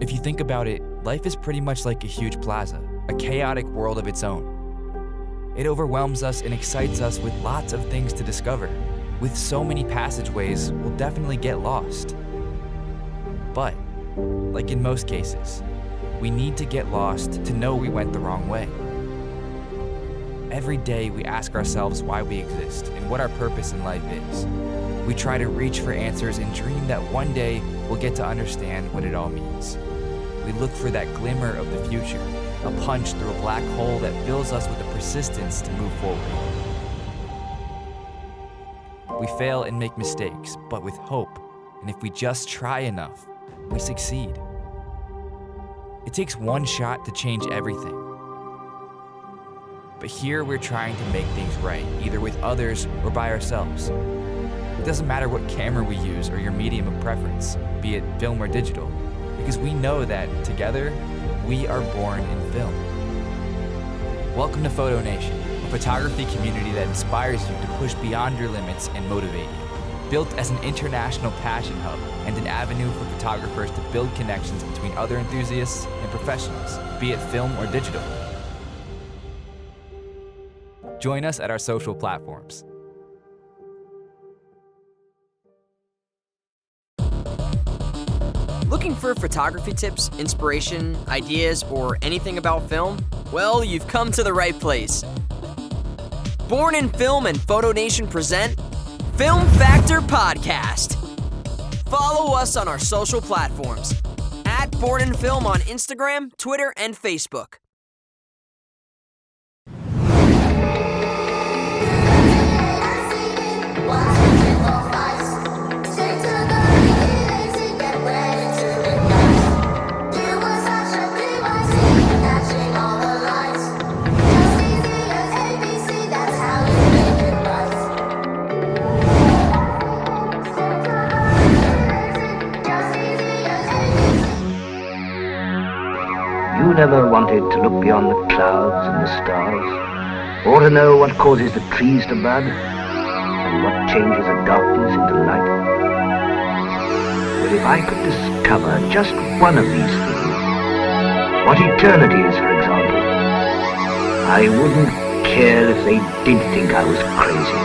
If you think about it, life is pretty much like a huge plaza, a chaotic world of its own. It overwhelms us and excites us with lots of things to discover. With so many passageways, we'll definitely get lost. But, like in most cases, we need to get lost to know we went the wrong way. Every day we ask ourselves why we exist and what our purpose in life is. We try to reach for answers and dream that one day we'll get to understand what it all means. We look for that glimmer of the future, a punch through a black hole that fills us with the persistence to move forward. We fail and make mistakes, but with hope, and if we just try enough, we succeed. It takes one shot to change everything. But here we're trying to make things right, either with others or by ourselves. It doesn't matter what camera we use or your medium of preference, be it film or digital, because we know that, together, we are born in film. Welcome to Photo Nation, a photography community that inspires you to push beyond your limits and motivate you. Built as an international passion hub and an avenue for photographers to build connections between other enthusiasts and professionals, be it film or digital. Join us at our social platforms. Looking for photography tips, inspiration, ideas, or anything about film? Well, you've come to the right place. Born in Film and Photo Nation present Film Factor Podcast. Follow us on our social platforms at Born in Film on Instagram, Twitter, and Facebook. You never wanted to look beyond the clouds and the stars, or to know what causes the trees to bud, and what changes the darkness into light. But if I could discover just one of these things, what eternity is, for example, I wouldn't care if they did think I was crazy.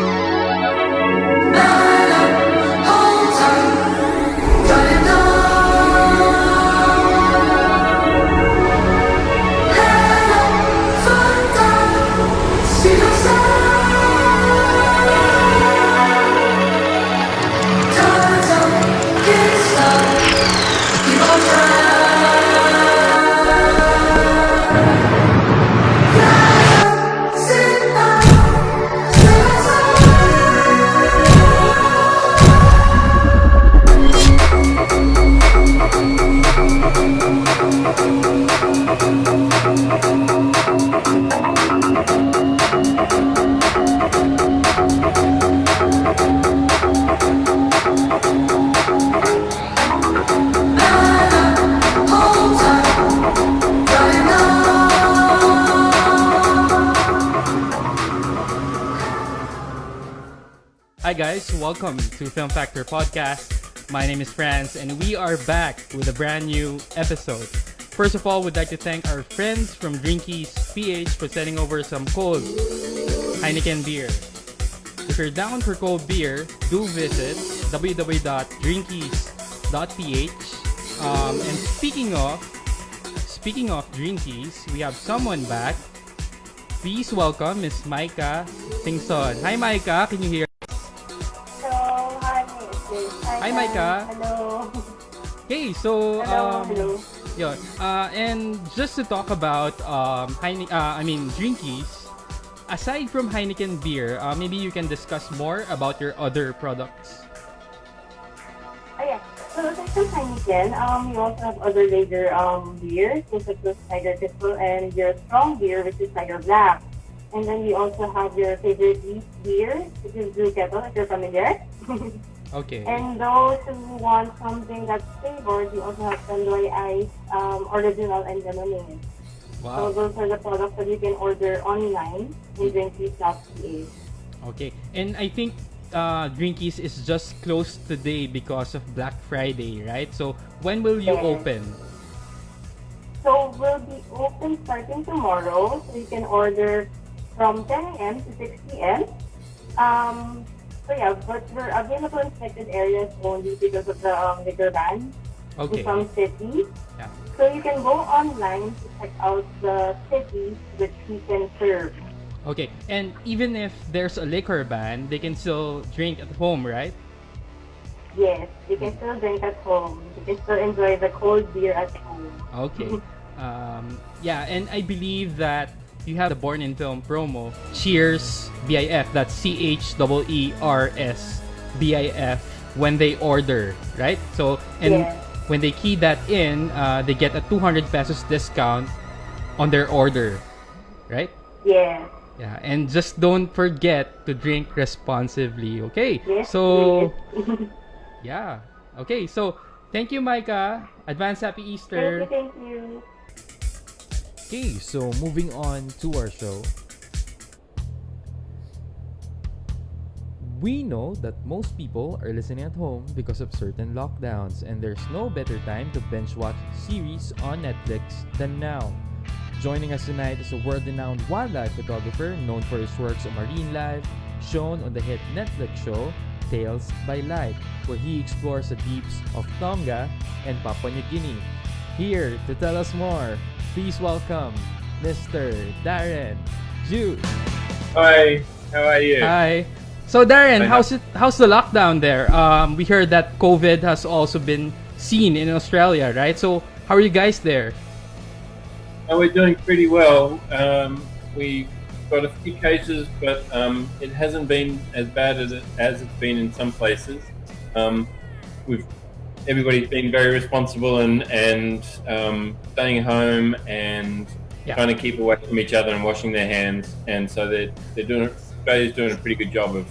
Hi guys, welcome to Film Factor Podcast. My name is Franz and we are back with a brand new episode. First of all, we'd like to thank our friends from Drinkies PH for sending over some cold Heineken beer. If you're down for cold beer, do visit www.drinkies.ph. And speaking of Drinkies, we have someone back. Please welcome Miss Micah Singson. Hi Micah, can you hear? Hi, Micah. Hello. Hey, so Hello. yeah, and just to talk about Drinkies. Aside from Heineken beer, maybe you can discuss more about your other products. Yeah. So aside from Heineken, we also have other lager beers, such as Tiger Crystal and your strong beer, which is Tiger Black. And then we also have your favorite yeast beer, which is Blue Kettle, if you're familiar. Okay. And those who want something that's flavored, we also have Tandoy Ice, Original, and Lemonade. Wow. So those are the products that you can order online in drinkies.ca. Okay. And I think Drinkies is just closed today because of Black Friday, right? So when will you open? will be open starting tomorrow, so you can order from 10 a.m. to 6 p.m. So yeah, but we're available in selected areas only because of the liquor ban Okay. in some cities. Yeah. So you can go online to check out the cities which we can serve. Okay. And even if there's a liquor ban, they can still drink at home, right? Yes, you can still drink at home. You can still enjoy the cold beer at home. Okay. Yeah, and I believe that you have the Born in Film promo. Cheers BIF. That's CHEERS BIF when they order, right? So, and Yes. when they key that in, they get a 200 pesos discount on their order, right? Yes. Yeah, and just don't forget to drink responsibly, okay? Yes. So, yes. yeah. Okay, so thank you, Micah. Advance Happy Easter. Thank you. Okay, so moving on to our show. We know that most people are listening at home because of certain lockdowns, and there's no better time to binge watch series on Netflix than now. Joining us tonight is a world-renowned wildlife photographer known for his works on marine life, shown on the hit Netflix show Tales by Light, where he explores the deeps of Tonga and Papua New Guinea. Here to tell us more, please welcome Mr. Darren Jew. Hi, how are you? Hi. So Darren, Hi. how's the lockdown there? We heard that COVID has also been seen in Australia, right? So how are you guys there? Oh, we're doing pretty well. We got a few cases, but it hasn't been as bad as it's been in some places. Everybody's been very responsible and staying home and Yeah. trying to keep away from each other and washing their hands. And so Australia's doing a pretty good job of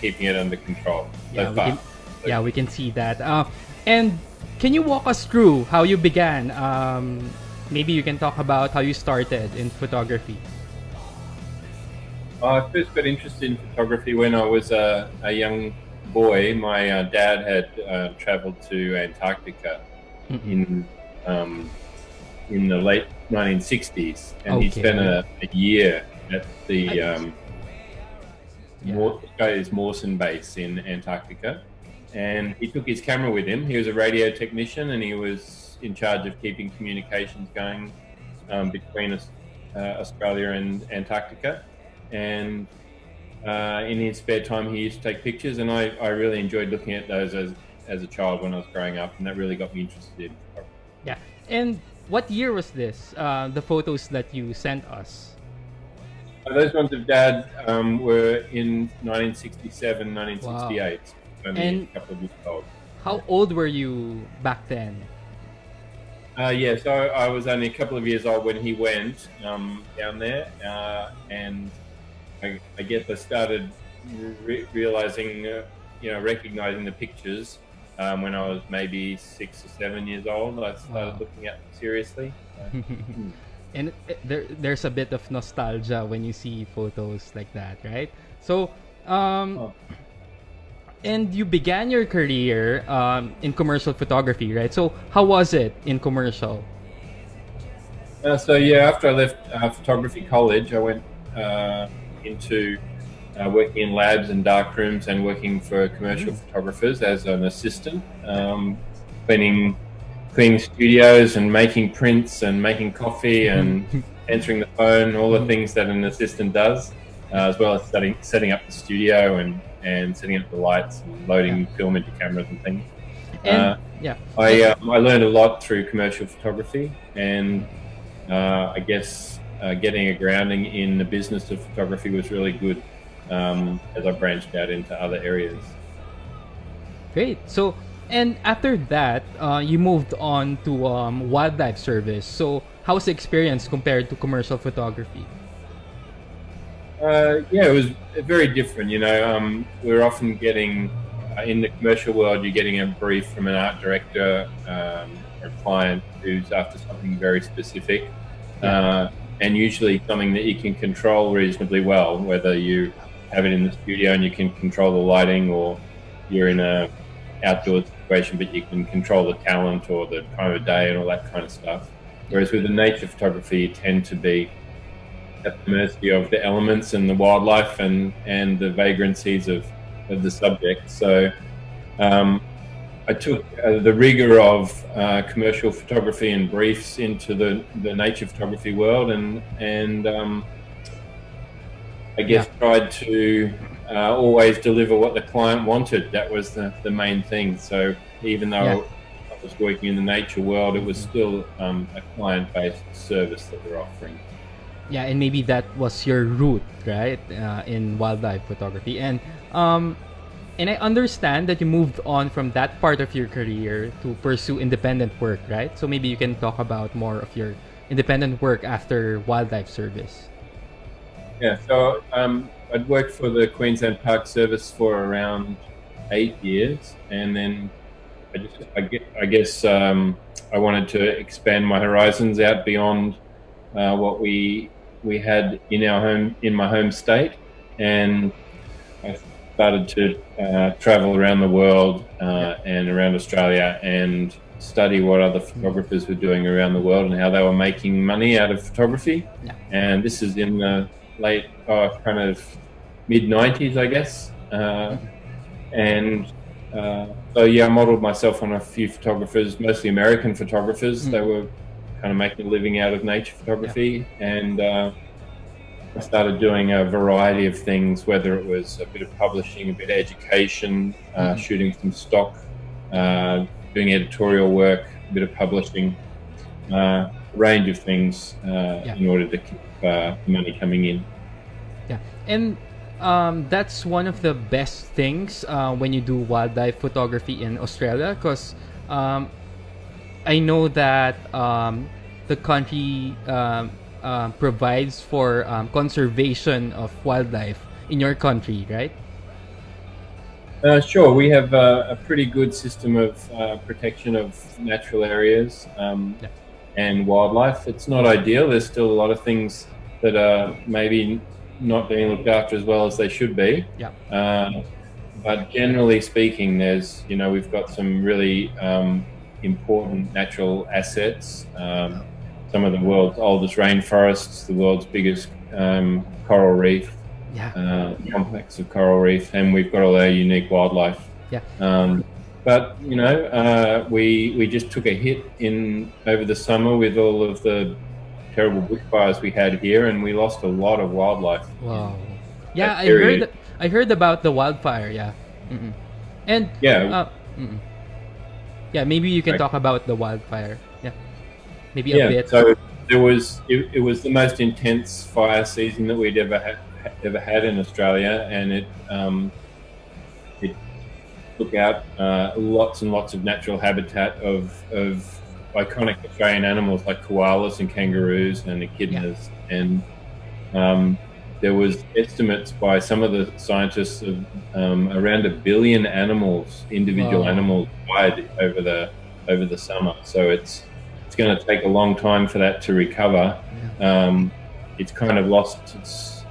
keeping it under control so far. We can see that. And can you walk us through how you began? Maybe you can talk about how you started in photography. I first got interested in photography when I was a young boy. My dad had traveled to Antarctica in the late 1960s, and he spent a year at the Australia's Mawson base in Antarctica. And he took his camera with him. He was a radio technician, and he was in charge of keeping communications going between Australia and Antarctica. And in his spare time, he used to take pictures, and I really enjoyed looking at those as a child when I was growing up, and that really got me interested in photography. Yeah. And what year was this? The photos that you sent us? Those ones of Dad were in 1967, 1968. Only And a couple of years old. how old were you back then? So I was only a couple of years old when he went down there, and I guess I started realizing, recognizing the pictures when I was maybe 6 or 7 years old. I started looking at them seriously. And there's a bit of nostalgia when you see photos like that, right? So, and you began your career in commercial photography, right? So how was it in commercial? After I left photography college, I went into working in labs and dark rooms and working for commercial photographers as an assistant, cleaning studios and making prints and making coffee and answering the phone, all the things that an assistant does, as well as setting up the studio and setting up the lights and loading film into cameras and things. And I learned a lot through commercial photography, and I guess getting a grounding in the business of photography was really good as I branched out into other areas. Great. So, and after that, you moved on to wildlife service. So, how was the experience compared to commercial photography? It was very different. We're often getting in the commercial world, you're getting a brief from an art director or a client who's after something very specific, and usually something that you can control reasonably well, whether you have it in the studio and you can control the lighting, or you're in a outdoor situation but you can control the talent or the time of day and all that kind of stuff. Whereas with the nature photography, you tend to be at the mercy of the elements and the wildlife and the vagrancies of the subject. So I took the rigor of commercial photography and briefs into the nature photography world, and I guess tried to always deliver what the client wanted. That was the main thing. So even though I was working in the nature world, it was still a client-based service that we're offering. Yeah, and maybe that was your route, right, in wildlife photography. And I understand that you moved on from that part of your career to pursue independent work, right? So maybe you can talk about more of your independent work after wildlife service. Yeah, so I'd worked for the Queensland Park Service for around 8 years, and then I guess I wanted to expand my horizons out beyond what we had in my home state, and I started to travel around the world and around Australia and study what other photographers were doing around the world and how they were making money out of photography. Yeah. And this is in the late kind of mid-90s, I guess. So I modeled myself on a few photographers, mostly American photographers. They were kind of making a living out of nature photography, and I started doing a variety of things, whether it was a bit of publishing, a bit of education, shooting some stock, doing editorial work, a bit of publishing, a range of things in order to keep money coming in. Yeah, and that's one of the best things when you do wildlife photography in Australia, because I know that the country provides for conservation of wildlife in your country, right? Sure, we have a pretty good system of protection of natural areas and wildlife. It's not ideal. There's still a lot of things that are maybe not being looked after as well as they should be. Yeah. But generally speaking, we've got some really important natural assets. Some of the world's oldest rainforests, the world's biggest coral reef, complex of coral reef, and we've got all our unique wildlife. Yeah. But we just took a hit over the summer with all of the terrible bushfires we had here, and we lost a lot of wildlife. Wow. Yeah, I heard about the wildfire. Yeah. Mm-mm. And maybe you can talk about the wildfire. Yeah. Maybe a bit. So it was the most intense fire season that we'd ever had in Australia, and it took out lots and lots of natural habitat of iconic Australian animals like koalas and kangaroos and echidnas, and there was estimates by some of the scientists of around 1 billion individual animals died over the summer. So it's going to take a long time for that to recover. It's kind of lost its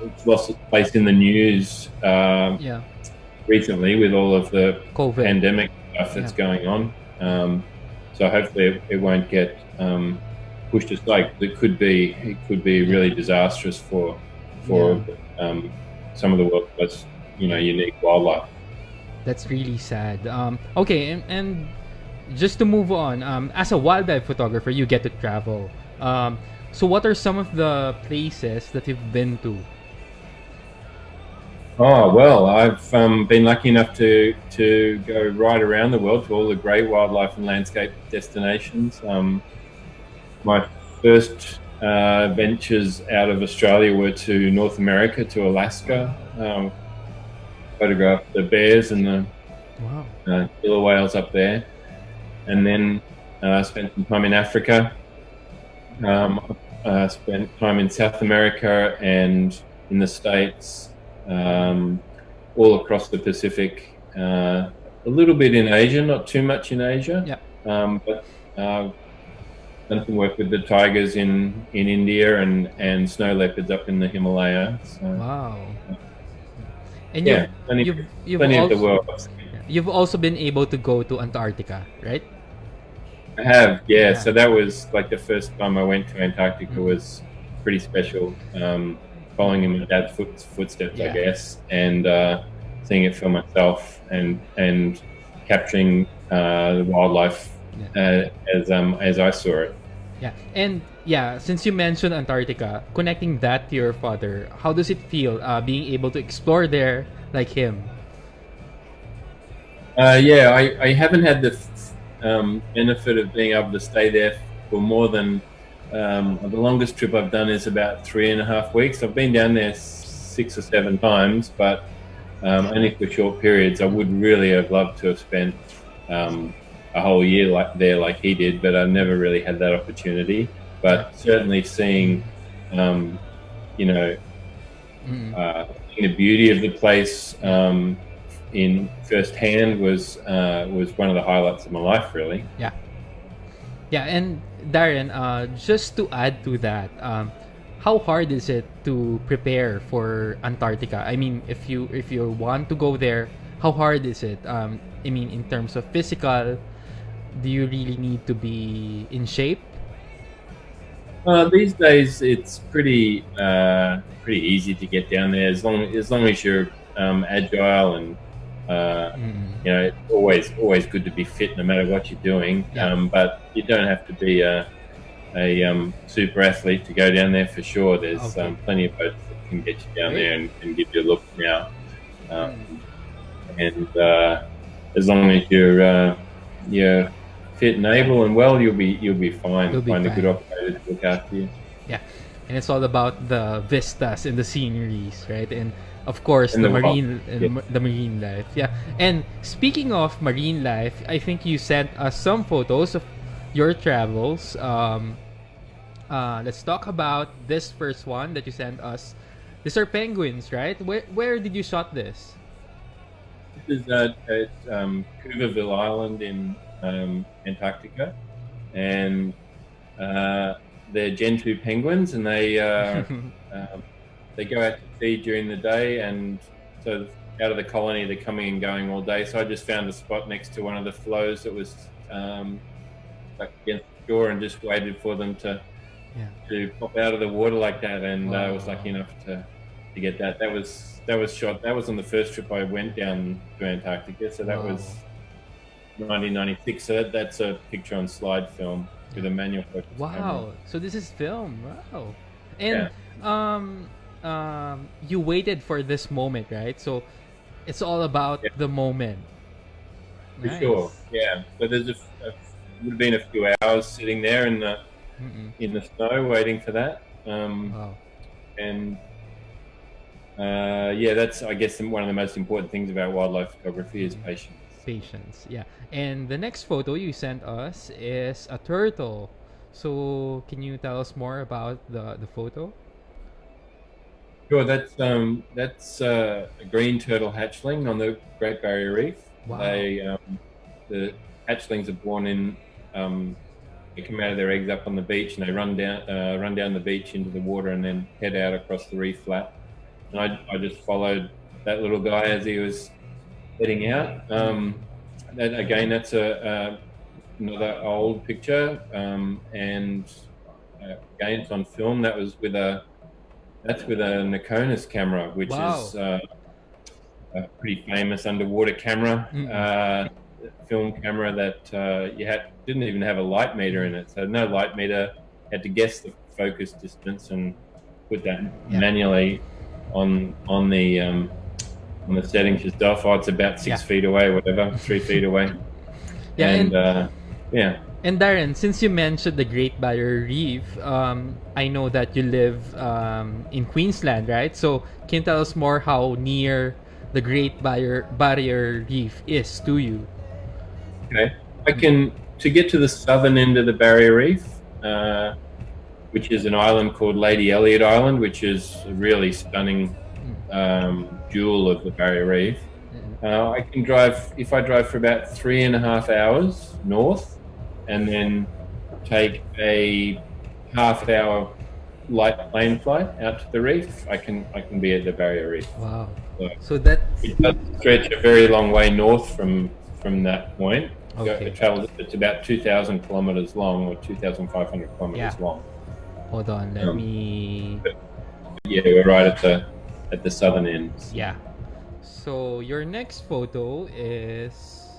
place in the news recently with all of the COVID pandemic stuff that's going on. So hopefully it won't get pushed aside. It could be really disastrous for some of the world's most unique wildlife. That's really sad. Okay, and just to move on, as a wildlife photographer, you get to travel. So what are some of the places that you've been to? Oh, well, I've been lucky enough to go right around the world to all the great wildlife and landscape destinations. My first ventures out of Australia were to North America, to Alaska. Photographed the bears and the killer whales up there. And then spent some time in Africa. Spent time in South America and in the States, all across the Pacific, a little bit in Asia, not too much in Asia. But done some work with the tigers in India and snow leopards up in the Himalayas. So, wow. And plenty of the world. You've also been able to go to Antarctica, right? I have, yeah. Yeah. So that was like the first time I went to Antarctica was pretty special. Following in my dad's footsteps, I Yeah. guess, and seeing it for myself and capturing the wildlife as I saw it. Yeah. And yeah, since you mentioned Antarctica, connecting that to your father, how does it feel being able to explore there like him? Yeah, I haven't had the benefit of being able to stay there for more than the longest trip I've done is about 3.5 weeks. I've been down there 6 or 7 times, but only for short periods. I would really have loved to have spent a whole year like he did, but I never really had that opportunity. But certainly seeing, seeing the beauty of the place in firsthand was one of the highlights of my life, really. Yeah. Yeah, and Darren, just to add to that, how hard is it to prepare for Antarctica? I mean, if you want to go there, how hard is it? I mean, in terms of physical, do you really need to be in shape? These days, it's pretty easy to get down there as long as you're agile and it's always good to be fit no matter what you're doing. Yeah. But you don't have to be a super athlete to go down there for sure. There's plenty of boats that can get you down there and give you a look now. And as long as you're fit and able and well, you'll be fine. You'll be Find a fine. good operator to look after you. Yeah, and it's all about the vistas and the sceneries, right? And of course, And the the marine yeah. the marine life. Yeah, and speaking of marine life, I think you sent us some photos of your travels. Let's talk about this first one that you sent us. These are penguins, right? Where did you shot this? This is at Cooverville Island in Antarctica, and they're Gentoo penguins, and they go out to feed during the day, and so out of the colony they're coming and going all day. So I just found a spot next to one of the floes that was stuck against the shore, and just waited for them to pop out of the water like that, and I was lucky enough to get that. That was shot. That was on the first trip I went down to Antarctica. So that was 1996. So that's a picture on slide film with a manual focus camera. Wow! So this is film. Wow! And you waited for this moment, right? So it's all about the moment. For sure. Yeah. So there's would have been a few hours sitting there in the snow waiting for that. Wow. And that's, I guess, one of the most important things about wildlife photography is patience. Patience, yeah. And the next photo you sent us is a turtle. So can you tell us more about the photo? Sure, that's a green turtle hatchling on the Great Barrier Reef. Wow. The hatchlings are born in. They come out of their eggs up on the beach, and they run down the beach into the water, and then head out across the reef flat. And I just followed that little guy as he was heading out. That's another old picture, and again it's on film. That's with a Nikonis camera, which is a pretty famous underwater camera, film camera that didn't even have a light meter in it. So no light meter. Had to guess the focus distance and put that manually on the settings yourself. It's about 6 feet away, whatever, 3 feet away. And Darren, since you mentioned the Great Barrier Reef, I know that you live in Queensland, right? So can you tell us more how near the Great Barrier Reef is to you? Okay, to get to the southern end of the Barrier Reef, which is an island called Lady Elliot Island, which is a really stunning jewel of the Barrier Reef. I can drive, if I drive for about 3.5 hours north, and then take a half-hour light plane flight out to the reef, I can be at the Barrier Reef. Wow! So that it does stretch a very long way north from from that point. Okay. It's about 2,000 kilometers long, or 2,500 kilometers Yeah. long. Hold on, let Um, me. Yeah, we're right at the southern end. Yeah. So your next photo is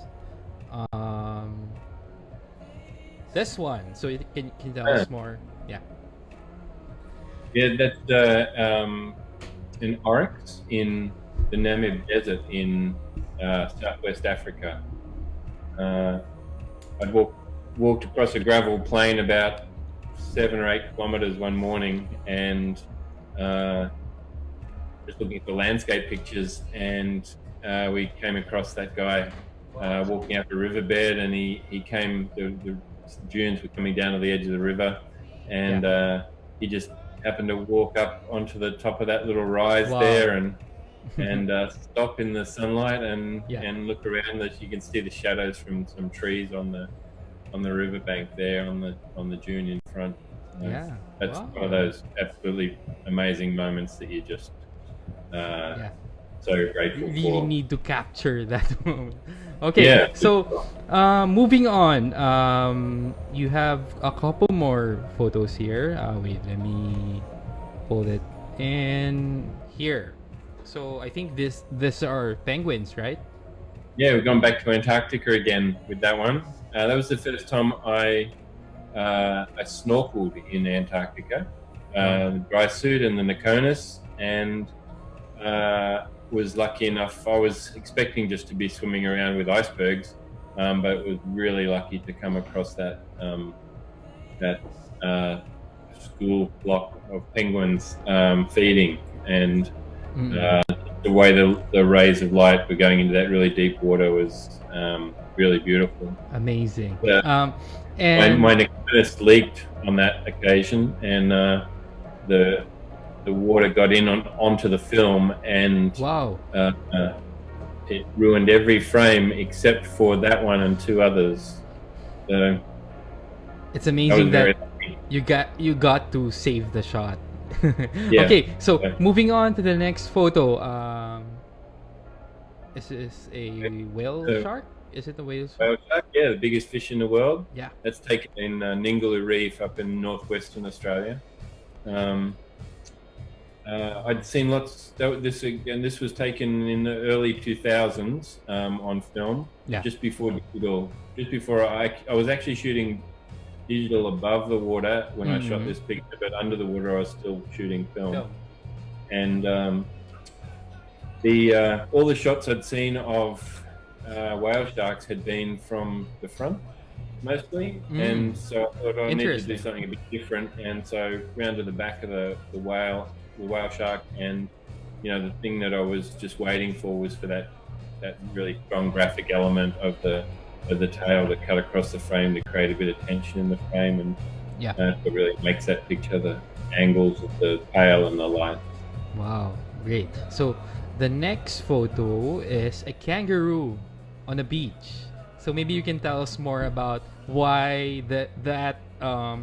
this one. So can you tell us more? Yeah. Yeah, that's an oryx in the Namib Desert in Southwest Africa. I'd walked across a gravel plain about 7 or 8 kilometers one morning, and just looking at the landscape pictures, and we came across that guy walking up a riverbed, and he came, the dunes were coming down to the edge of the river, and he just happened to walk up onto the top of that little rise there, and stop in the sunlight and look around. That you can see the shadows from some trees on the riverbank there, on the dune in front. That's one of those absolutely amazing moments that you just so grateful you really for. need to capture that moment. Okay, so moving on, you have a couple more photos here. Wait, let me pull it in here. So I think these are penguins, right? Yeah, we've gone back to Antarctica again with that one. That was the first time I snorkeled in Antarctica, the dry suit and the Nokonis, and was lucky enough. I was expecting just to be swimming around with icebergs, but was really lucky to come across that school flock of penguins feeding, and the way the rays of light were going into that really deep water was really beautiful. Amazing. And my Nokonis leaked on that occasion, and the water got in onto the film, and it ruined every frame except for that one and 2 others. So it's amazing that you got to save the shot. Okay, so moving on to the next photo. Is this a whale shark? Is it a whale shark? Whale shark, yeah, the biggest fish in the world. Yeah. That's taken in Ningaloo Reef up in northwestern Australia. I'd seen lots. This was taken in the early 2000s on film. Yeah. Just before digital. Just before I was actually shooting digital above the water when I shot this picture, but under the water I was still shooting film. And all the shots I'd seen of whale sharks had been from the front mostly, and so I thought I need to do something a bit different, and so round to the back of the whale shark, and the thing that I was just waiting for was for that really strong graphic element of the tail to cut across the frame to create a bit of tension in the frame, and it really makes that picture, the angles of the tail and the light. Wow, great. So the next photo is a kangaroo on a beach. So maybe you can tell us more about why that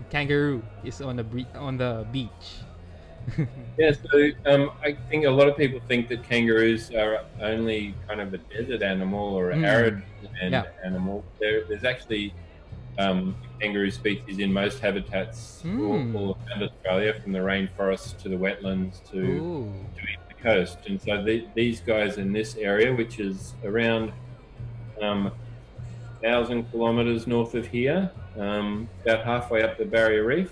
kangaroo is on the beach. Yeah, so I think a lot of people think that kangaroos are only kind of a desert animal or an arid animal. There's actually kangaroo species in most habitats all around Australia, from the rainforests to the wetlands to the coast. And so these guys in this area, which is around 1,000 kilometres north of here, about halfway up the Barrier Reef,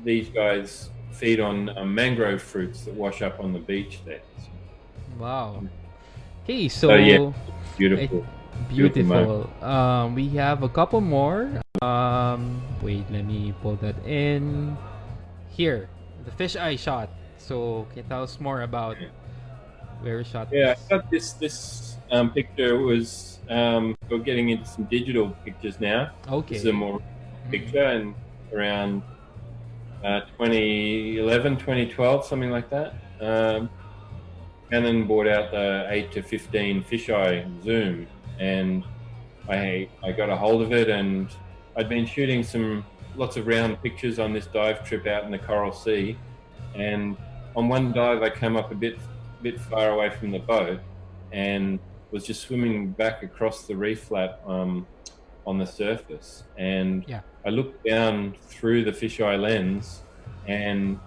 these guys feed on mangrove fruits that wash up on the beach there. Wow. Okay, so yeah, beautiful. Beautiful. We have a couple more. Wait, let me pull that in. Here, the fisheye shot. So can you tell us more about where we shot this? this? I thought this picture was, we're getting into some digital pictures now. Okay. This is a more picture, and around 2011, 2012, something like that. Canon brought out the 8 to 15 fisheye zoom, and I got a hold of it, and I'd been shooting lots of round pictures on this dive trip out in the Coral Sea, and on one dive I came up a bit far away from the boat, and was just swimming back across the reef flat on the surface, and Yeah. I looked down through the fisheye lens, and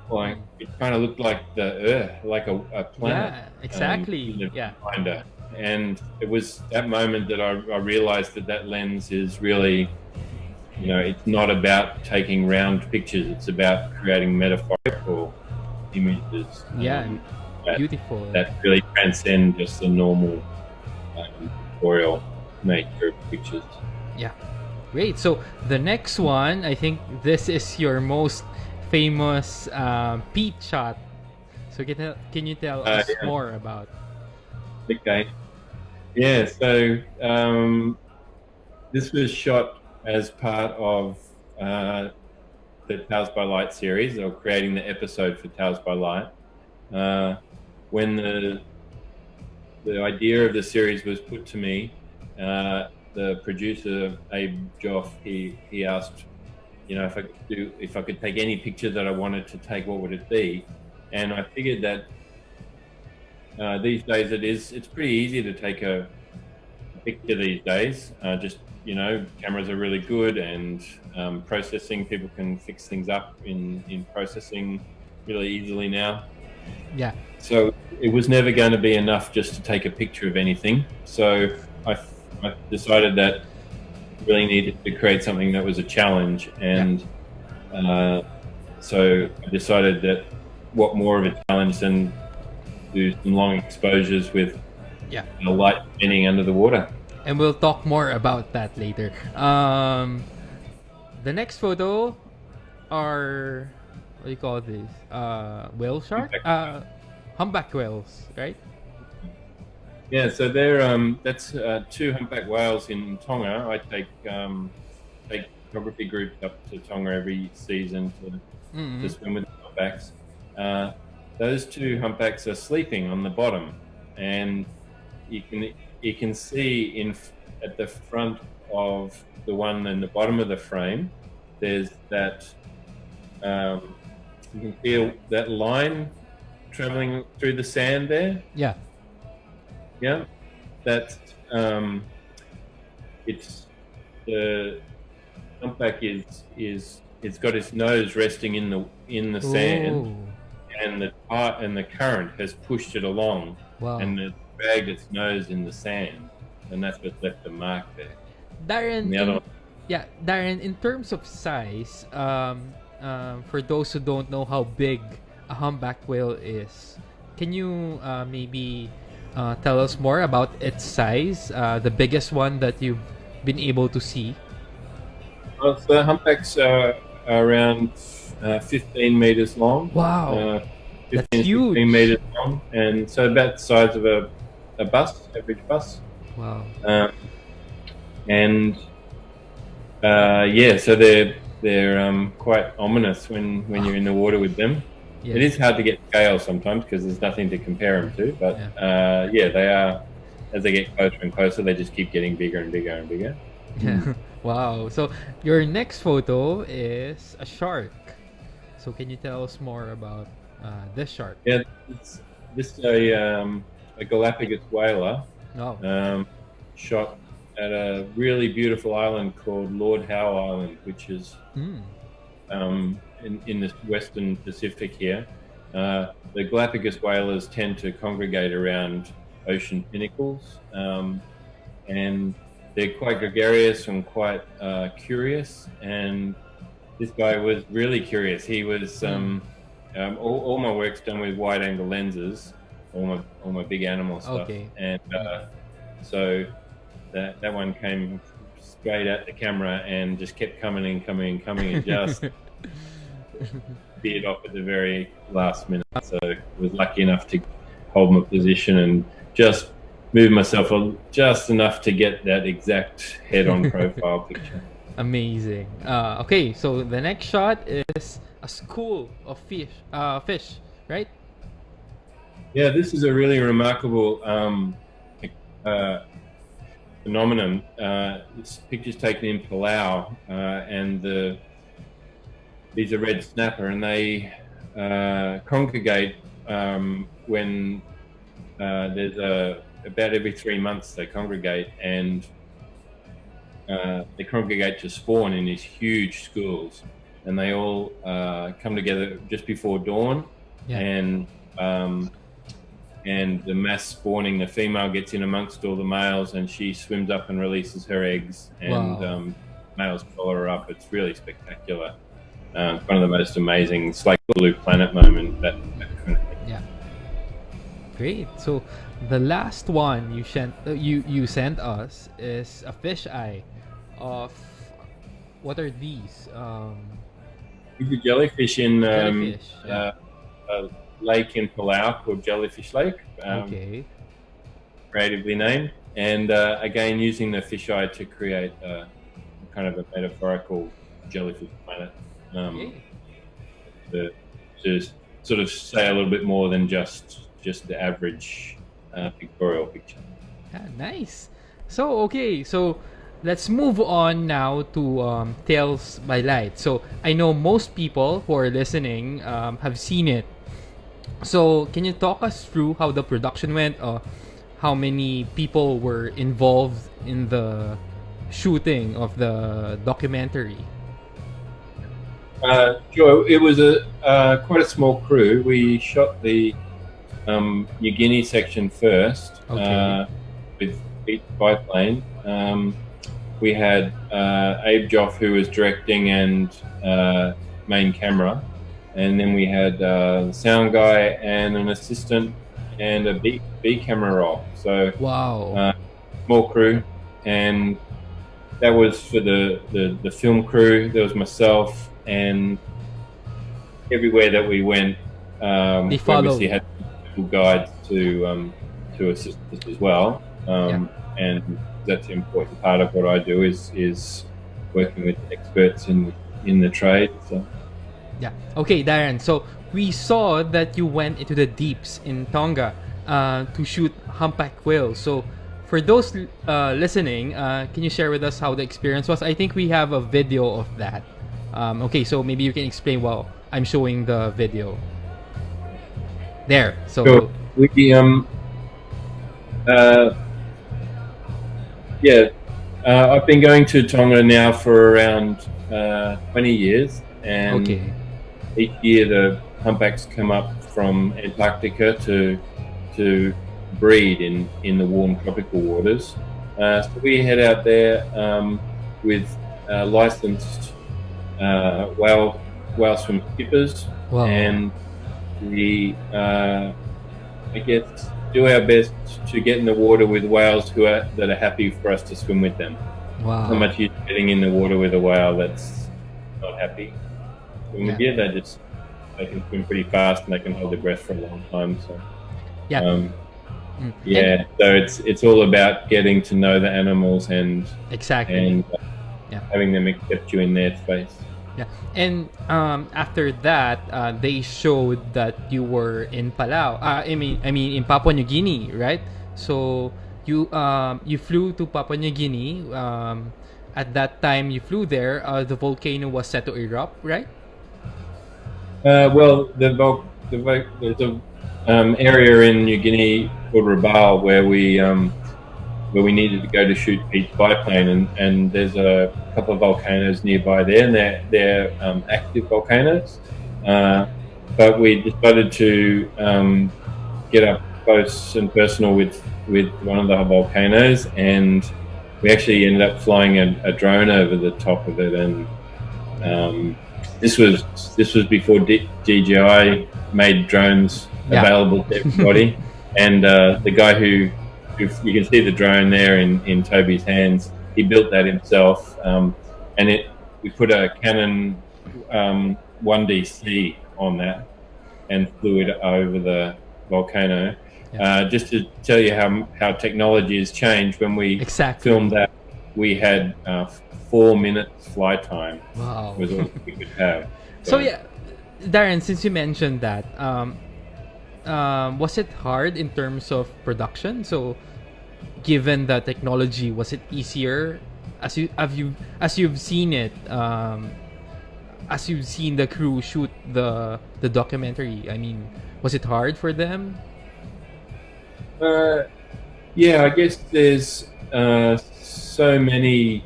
like it kind of looked like the Earth, like a planet. Yeah, exactly. In the Yeah. viewfinder. And it was that moment that I realized that lens is really, it's not about taking round pictures. It's about creating metaphorical images. Yeah, that, beautiful. that really transcend just the normal pictorial nature of pictures. Yeah, great. So the next one, I think this is your most famous Pete shot. So can you tell us Yeah. more about? Okay. Yeah. So this was shot as part of the Tales by Light series, or creating the episode for Tales by Light. When the idea of the series was put to me, the producer Abe Joff, he asked, if I could take any picture that I wanted to take, what would it be? And I figured that these days it's pretty easy to take a picture these days. Cameras are really good, and processing, people can fix things up in processing really easily now. Yeah. So it was never going to be enough just to take a picture of anything. So I decided that I really needed to create something that was a challenge, and so I decided that what more of a challenge than do some long exposures with the light spinning under the water. And we'll talk more about that later. The next photo are, what do you call this? Whale shark? Humpback whales, right? Yeah, so they're that's two humpback whales in Tonga. I take photography groups up to Tonga every season to swim with the humpbacks. Those two humpbacks are sleeping on the bottom, and you can see at the front of the one in the bottom of the frame, there's that you can feel that line traveling through the sand there. Yeah. Yeah, that's it's the humpback is it's got its nose resting in the sand, and the current has pushed it along. Wow. And it dragged its nose in the sand, and that's what left the mark there. Darren, The other one. Darren, in terms of size, for those who don't know how big a humpback whale is, can you maybe tell us more about its size, the biggest one that you've been able to see? Well, so the humpbacks are around 15 meters long. Wow. 15 That's huge. 16 meters long, and so about the size of a average bus. Wow. So they're quite ominous when you're in the water with them. Yes. It is hard to get scale sometimes because there's nothing to compare them to. But they are, as they get closer and closer, they just keep getting bigger and bigger and bigger. Yeah. Wow. So your next photo is a shark. So can you tell us more about this shark? Yeah, this is a Galapagos whaler. Oh. Shot at a really beautiful island called Lord Howe Island, which is in the western Pacific here. The Galapagos whalers tend to congregate around ocean pinnacles, and they're quite gregarious and quite curious. And this guy was really curious. He was all my work's done with wide-angle lenses, all my big animal stuff. Okay. And so that one came straight at the camera and just kept coming and just veered off at the very last minute. So I was lucky enough to hold my position and just move myself just enough to get that exact head-on profile picture. Amazing. Okay, so the next shot is a school of fish, right? Yeah, this is a really remarkable phenomenon. This picture's taken in Palau, and these are red snapper, and they congregate when there's about every 3 months they congregate, and they congregate to spawn in these huge schools, and they all come together just before dawn, and the mass spawning, the female gets in amongst all the males, and she swims up and releases her eggs, and males follow her up. It's really spectacular. It's one of the most amazing. It's like a Blue Planet moment. That kind of thing. Yeah. Great. So the last one you sent us is a fish eye of what are these? These are jellyfish in Jellyfish, a lake in Palau called Jellyfish Lake. Okay. Creatively named, and again using the fish eye to create kind of a metaphorical jellyfish planet. To sort of say a little bit more than just the average pictorial picture. Yeah, nice. So let's move on now to Tales by Light. So I know most people who are listening have seen it. So can you talk us through how the production went? How many people were involved in the shooting of the documentary? Sure. It was quite a small crew. We shot the New Guinea section first with each biplane. We had Abe Joff, who was directing and main camera, and then we had the sound guy and an assistant and a B camera roll. So small crew, and that was for the film crew. There was myself, and everywhere that we went, we obviously had guides to assist us as well. And that's an important part of what I do is working with experts in the trade. So. Yeah. Okay, Darren. So we saw that you went into the deeps in Tonga to shoot humpback whales. So for those listening, can you share with us how the experience was? I think we have a video of that. Okay, so maybe you can explain while I'm showing the video. There. So we I've been going to Tonga now for around 20 years, and each year the humpbacks come up from Antarctica to breed in the warm tropical waters. So we head out there with licensed whale swim skippers, and we I guess do our best to get in the water with whales that are happy for us to swim with them. Wow. Not much use getting in the water with a whale that's not happy. When we get they can swim pretty fast and they can hold their breath for a long time. So so it's all about getting to know the animals and having them accept you in their space. Yeah, and after that, they showed that you were in Palau. I mean in Papua New Guinea, right? So you flew to Papua New Guinea. At that time you flew there, the volcano was set to erupt, right? Well, there's a area in New Guinea called Rabaul where we needed to go to shoot each biplane, and there's a couple of volcanoes nearby there, and they're active volcanoes. But we decided to get up close and personal with one of the volcanoes, and we actually ended up flying a drone over the top of it. And this was before DJI made drones available to everybody. And the guy who you can see the drone there in Toby's hands, he built that himself, and we put a Canon 1DC on that and flew it over the volcano. Just to tell you how technology has changed. When we filmed that, we had 4 minutes flight time. Wow. Was all we could have. So Darren, since you mentioned that, was it hard in terms of production? So given the technology, was it easier as you've seen it, as you've seen the crew shoot the documentary? I mean, was it hard for them? Yeah, I guess there's so many,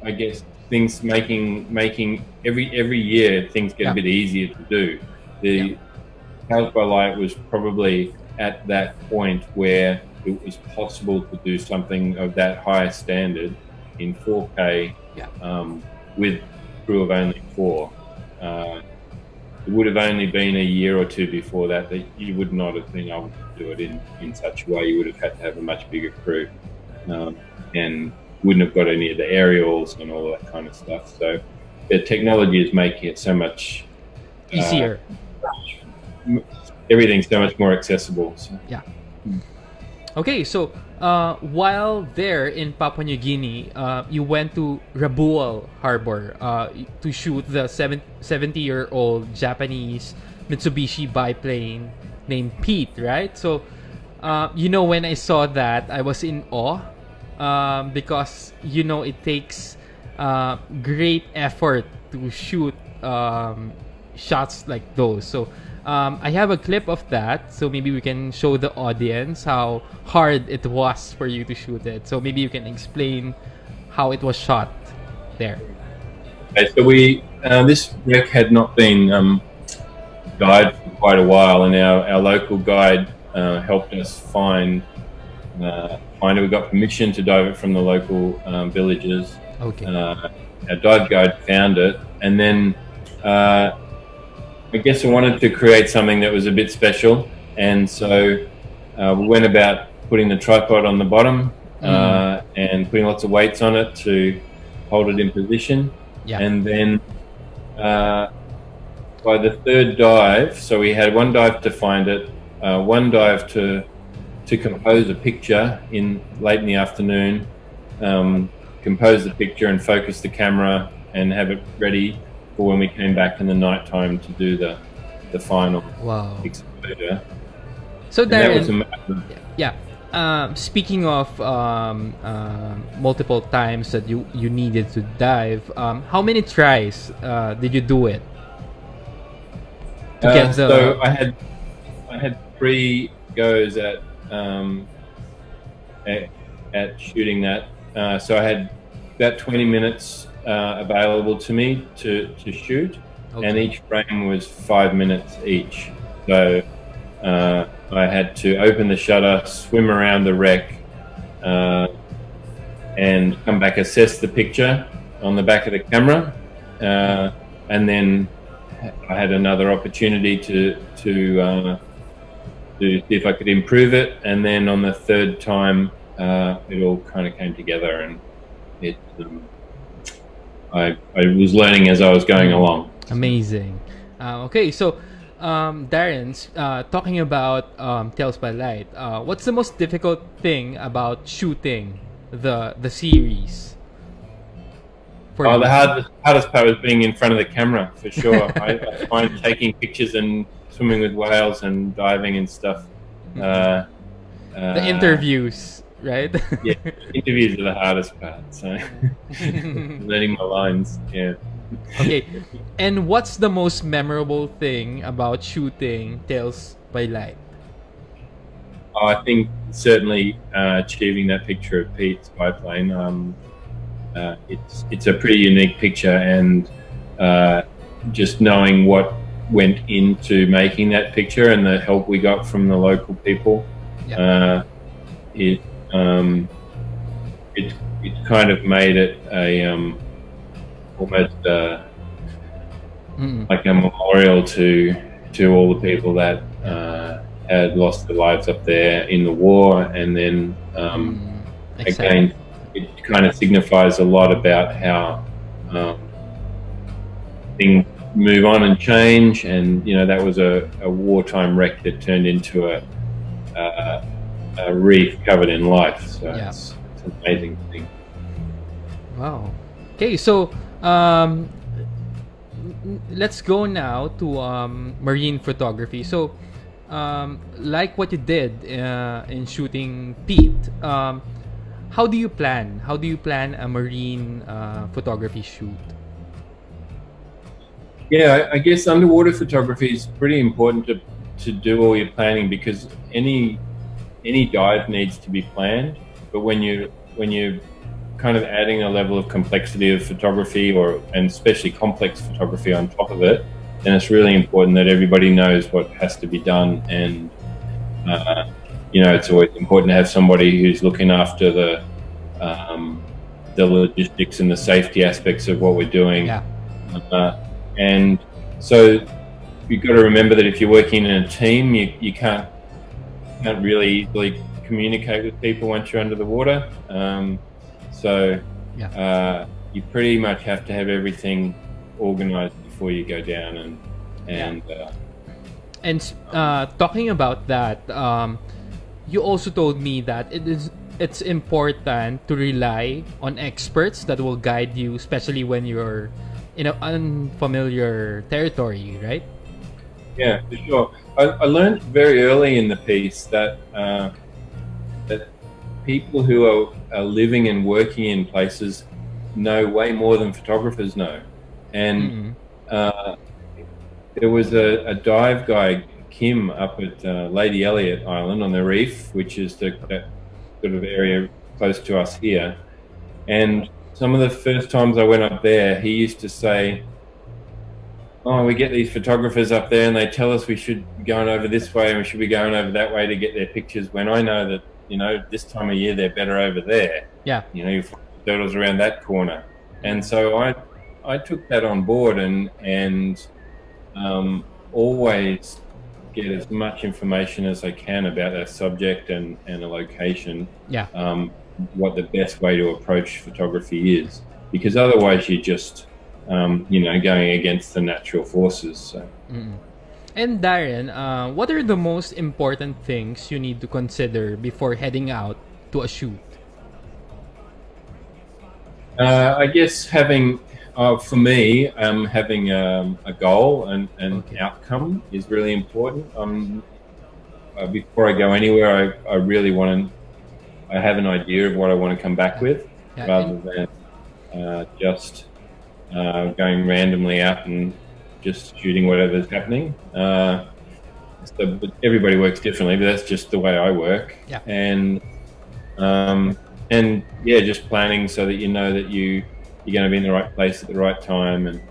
I guess, things making every year things get a bit easier to do. The House by Light was probably at that point where it was possible to do something of that high standard in 4K with crew of only 4. It would have only been a year or two before that you would not have been able to do it in such a way. You would have had to have a much bigger crew and wouldn't have got any of the aerials and all that kind of stuff. So the technology is making it so much easier. Everything's so much more accessible. So. Yeah. Okay, so while there in Papua New Guinea, you went to Rabual Harbor to shoot the 70-year-old Japanese Mitsubishi biplane named Pete, right? So, when I saw that, I was in awe because, it takes great effort to shoot shots like those. So, I have a clip of that, so maybe we can show the audience how hard it was for you to shoot it. So maybe you can explain how it was shot there. Okay, so this wreck had not been guided for quite a while, and our local guide helped us find it. We got permission to dive it from the local villagers. Okay. Our dive guide found it, and then I guess I wanted to create something that was a bit special, and so we went about putting the tripod on the bottom and putting lots of weights on it to hold it in position. Yeah. And then by the third dive, so we had one dive to find it, one dive to compose a picture late in the afternoon, compose the picture and focus the camera and have it ready for when we came back in the night time to do the final exposure. So Darren, that was speaking of multiple times that you needed to dive, how many tries did you do it? So I had 3 goes at shooting that. So I had about 20 minutes available to me to shoot, and each frame was 5 minutes each. So I had to open the shutter, swim around the wreck, and come back, assess the picture on the back of the camera, and then I had another opportunity to see if I could improve it, and then on the third time it all kind of came together, and it I was learning as I was going along. Amazing. Okay, so Darren, talking about Tales by Light, what's the most difficult thing about shooting the series? The hardest part was being in front of the camera, for sure. I find taking pictures and swimming with whales and diving and stuff. The interviews, right? Yeah, interviews are the hardest part. So learning my lines, yeah. Okay, and what's the most memorable thing about shooting Tales by Light? I think certainly achieving that picture of Pete's biplane. It's a pretty unique picture, and just knowing what went into making that picture and the help we got from the local people, it kind of made it a almost like a memorial to all the people that had lost their lives up there in the war, and then again, it kind of signifies a lot about how things move on and change, and that was a wartime wreck that turned into a reef covered in life. So it's an amazing thing. Wow. Okay, so let's go now to marine photography. So like what you did in shooting Pete, how do you plan a marine photography shoot? Yeah, I guess underwater photography is pretty important to do all your planning, because any any dive needs to be planned, but when you're kind of adding a level of complexity of photography, and especially complex photography on top of it, then it's really important that everybody knows what has to be done. And it's always important to have somebody who's looking after the logistics and the safety aspects of what we're doing. Yeah. And so you've got to remember that if you're working in a team, you can't really easily communicate with people once you're under the water. You pretty much have to have everything organized before you go down. Talking about that, you also told me that it's important to rely on experts that will guide you, especially when you're in an unfamiliar territory, right? Yeah, for sure. I learned very early in the piece that people who are living and working in places know way more than photographers know. And there was a dive guy, Kim, up at Lady Elliot Island on the reef, which is that sort of area close to us here. And some of the first times I went up there, he used to say, "Oh, we get these photographers up there and they tell us we should be going over this way and we should be going over that way to get their pictures, when I know that, this time of year they're better over there. Yeah. You find turtles around that corner." And so I took that on board and always get as much information as I can about a subject and a location. Yeah. What the best way to approach photography is, because otherwise you're just going against the natural forces. So. And Darren, what are the most important things you need to consider before heading out to a shoot? I guess for me, having a goal and outcome is really important. Before I go anywhere, I really I have an idea of what I want to come back with, rather than just going randomly out and just shooting whatever's happening. But everybody works differently, but that's just the way I work. Yeah. And just planning so that you know that you're going to be in the right place at the right time. And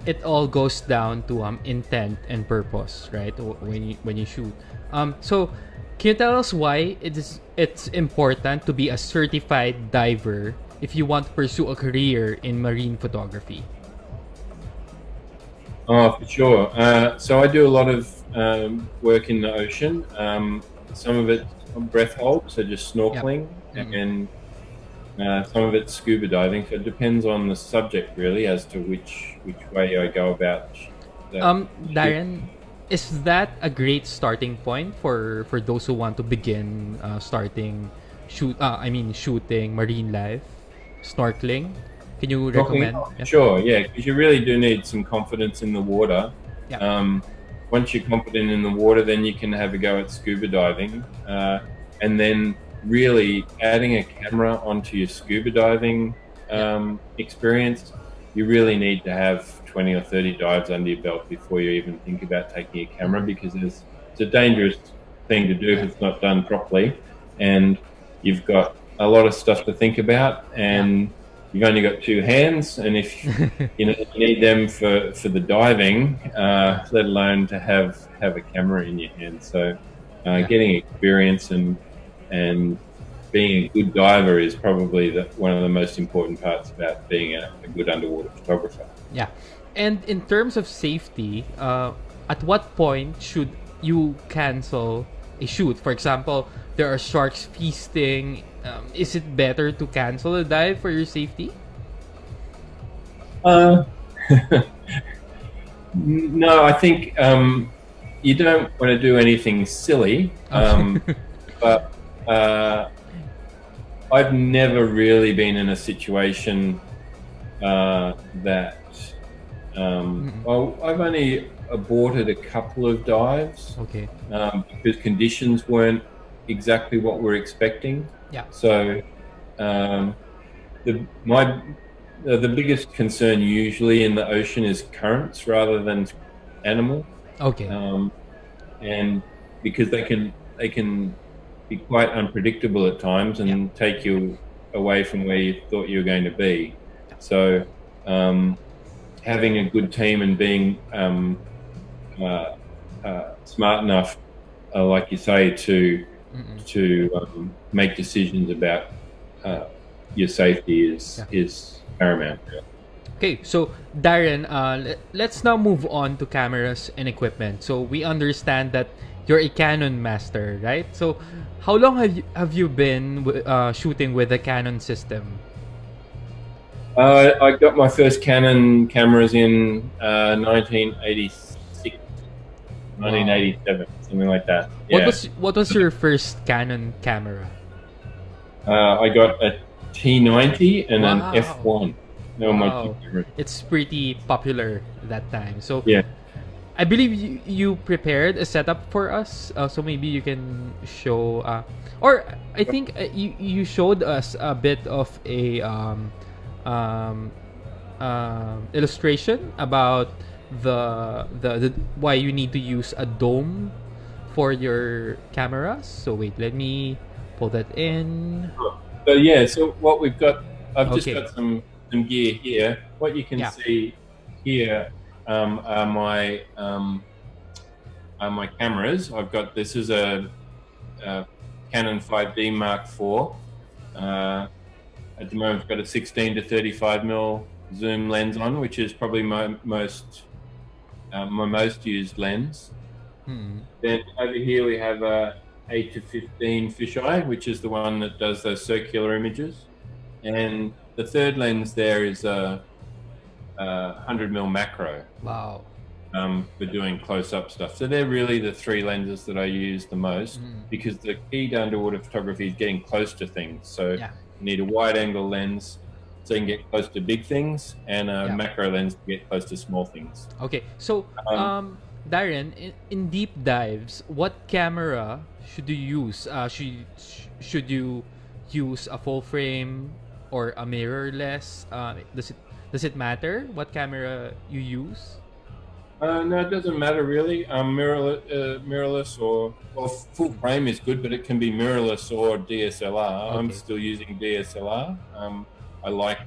it all goes down to intent and purpose, right? When you shoot. So can you tell us why it's important to be a certified diver if you want to pursue a career in marine photography? Oh, for sure. So I do a lot of work in the ocean. Some of it breath hold, so just snorkeling, and some of it's scuba diving. So it depends on the subject really as to which way I go about. Darren, is that a great starting point for those who want to begin shooting marine life, snorkeling? Can you recommend? Sure, because you really do need some confidence in the water. Yeah. Once you're confident in the water, then you can have a go at scuba diving, and then really adding a camera onto your scuba diving experience. You really need to have 20 or 30 dives under your belt before you even think about taking a camera, because it's a dangerous thing to do if it's not done properly, and you've got a lot of stuff to think about, and you've only got two hands, and if you need them for the diving, let alone to have a camera in your hand. So getting experience and being a good diver is probably one of the most important parts about being a good underwater photographer. Yeah. And in terms of safety, at what point should you cancel a shoot? For example, there are sharks feasting. Is it better to cancel a dive for your safety? No, I think you don't want to do anything silly. But I've never really been in a situation that I've only aborted a couple of dives because conditions weren't exactly what we're expecting. So the biggest concern usually in the ocean is currents rather than animal. And because they can be quite unpredictable at times and take you away from where you thought you were going to be. So having a good team and being smart enough, like you say, to make decisions about your safety is paramount. Okay, so Darren, let's now move on to cameras and equipment. So we understand that you're a Canon master, right? So how long have you been shooting with the Canon system? I got my first Canon cameras in 1986, 1987, something like that. Yeah. What was your first Canon camera? I got a T90 and an F1. No, my two cameras. It's pretty popular that time. So yeah, I believe you prepared a setup for us. So maybe you can show, or I think you showed us a bit of a illustration about the why you need to use a dome for your cameras. So wait, let me pull that in. So yeah, so what we've got, I've just got some gear here. What you can see here are my cameras. I've got, this is a Canon 5D Mark IV. At the moment, I've got a 16 to 35mm zoom lens on, which is probably my most used lens. Then over here we have a 8 to 15 fisheye, which is the one that does those circular images. And the third lens there is a 100mm macro. Wow. For doing close-up stuff. So they're really the three lenses that I use the most, because the key to underwater photography is getting close to things. So you need a wide-angle lens so you can get close to big things, and a macro lens to get close to small things. Okay, so Darren, in deep dives, what camera should you use? Should you use a full frame or a mirrorless? Does it matter what camera you use? No, it doesn't matter really. Mirrorless or full frame is good, but it can be mirrorless or DSLR. I'm still using DSLR. I like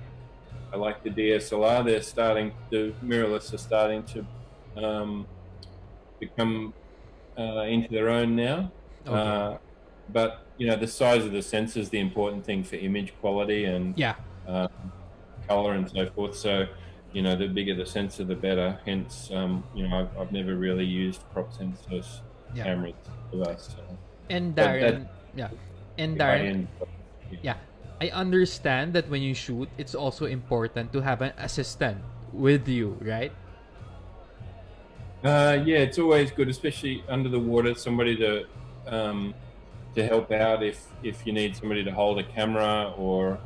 the DSLR. The mirrorless are starting to become into their own now. But you know, the size of the sensor is the important thing for image quality and color and so forth. So, you know, the bigger the sensor, the better. Hence, you know, I've never really used crop sensors cameras for that. So. And Darren, I understand that when you shoot, it's also important to have an assistant with you, right? Yeah, it's always good, especially under the water, somebody to help out if you need somebody to hold a camera, or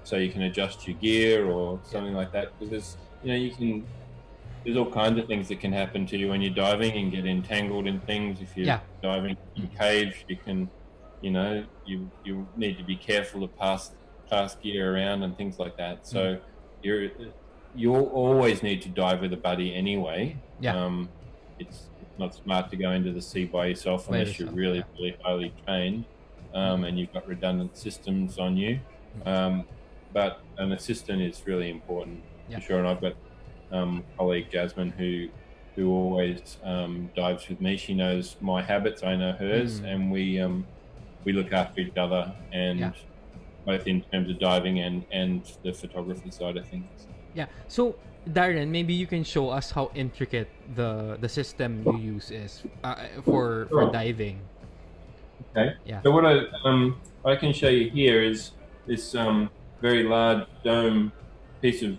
so you can adjust your gear or something like that. Because there's all kinds of things that can happen to you when you're diving and get entangled in things. If you're diving in caves, you can, you know, you need to be careful to pass gear around and things like that. So you always need to dive with a buddy anyway. It's not smart to go into the sea by yourself unless you're really highly trained, and you've got redundant systems on you. But an assistant is really important for sure. And I've got colleague Jasmine who always dives with me. She knows my habits, I know hers, and we look after each other, and both in terms of diving and the photography side of things. Yeah. So Darren, maybe you can show us how intricate the system you use is for diving. Okay. Yeah. So what I can show you here is this very large piece of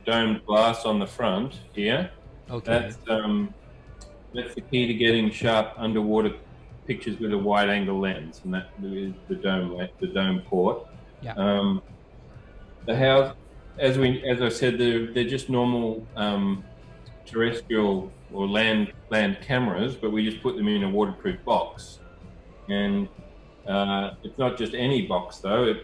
domed glass on the front here. Okay. That's the key to getting sharp underwater pictures with a wide-angle lens, and that is the dome port. Yeah. The house, as I said, they're just normal terrestrial or land cameras, but we just put them in a waterproof box. And it's not just any box though.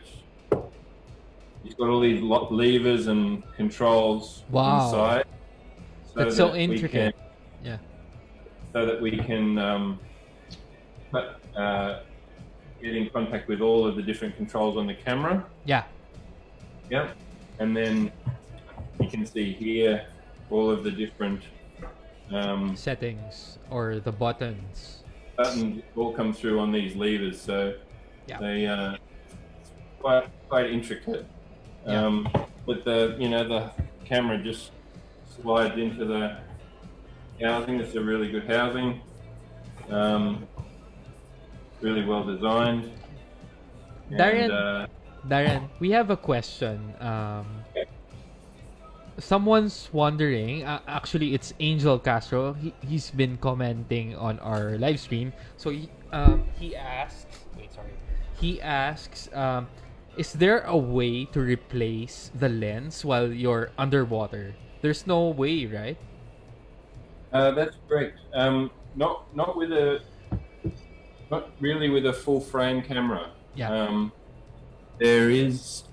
It's got all these levers and controls inside. That's so intricate. So that we can get in contact with all of the different controls on the camera. Yeah. Yep. And then you can see here all of the different Settings or the buttons. buttons all come through on these levers. So Yeah. they quite intricate. Yeah. But the camera just slides into the housing. It's a really good housing. Really well designed. Darren, we have a question. Someone's wondering. Actually, it's Angel Castro. He's been commenting on our live stream. So he asks. Wait, sorry. He asks, is there a way to replace the lens while you're underwater? There's no way, right? That's correct. Not really with a full frame camera. Yeah. There is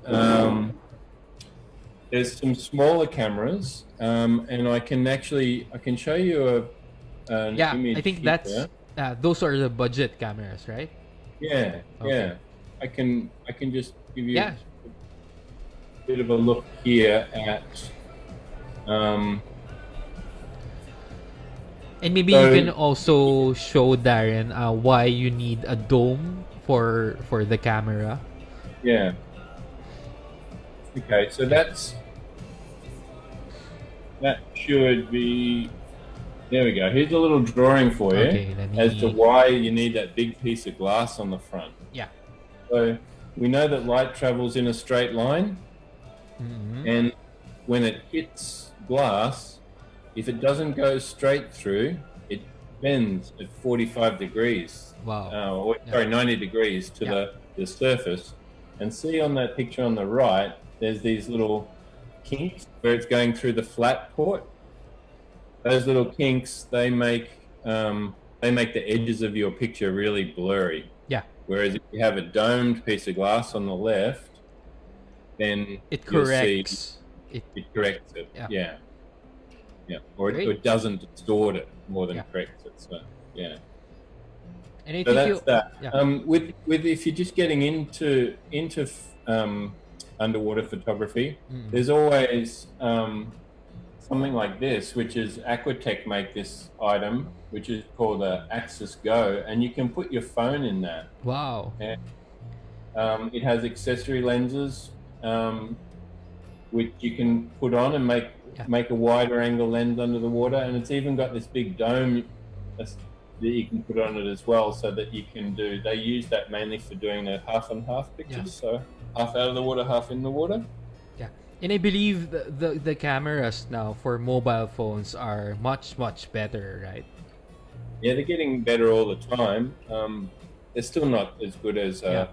there's some smaller cameras, and I can show you an image. I think here. those are the budget cameras, right? Yeah, Okay. yeah. I can just give you Yeah. a bit of a look here at. And maybe you can also show Darren why you need a dome for the camera. Yeah. Okay, so that should be. There we go. Here's a little drawing for you Okay, as to why you need that big piece of glass on the front. Yeah. So we know that light travels in a straight line, and when it hits glass, if it doesn't go straight through, it bends at 45 degrees. Wow. 90 degrees to the surface. And see on that picture on the right, there's these little kinks where it's going through the flat port. Those little kinks, they make the edges of your picture really blurry. Yeah. Whereas if you have a domed piece of glass on the left, then It you'll corrects. it corrects it. Yeah. Yeah. Or Great. it doesn't distort it more than Yeah. corrects it. So yeah. And I So think that's that. yeah. With if you're just getting into underwater photography, there's always something like this, which is Aquatech make this item, which is called a Axis Go, and you can put your phone in that. Wow. Yeah. It has accessory lenses, which you can put on and make a wider angle lens under the water, and it's even got this big dome that you can put on it as well, so that you can do. They use that mainly for doing the half and half pictures, so half out of the water, half in the water. Yeah. And I believe the cameras now for mobile phones are much better, right? Yeah, they're getting better all the time. They're still not as good as The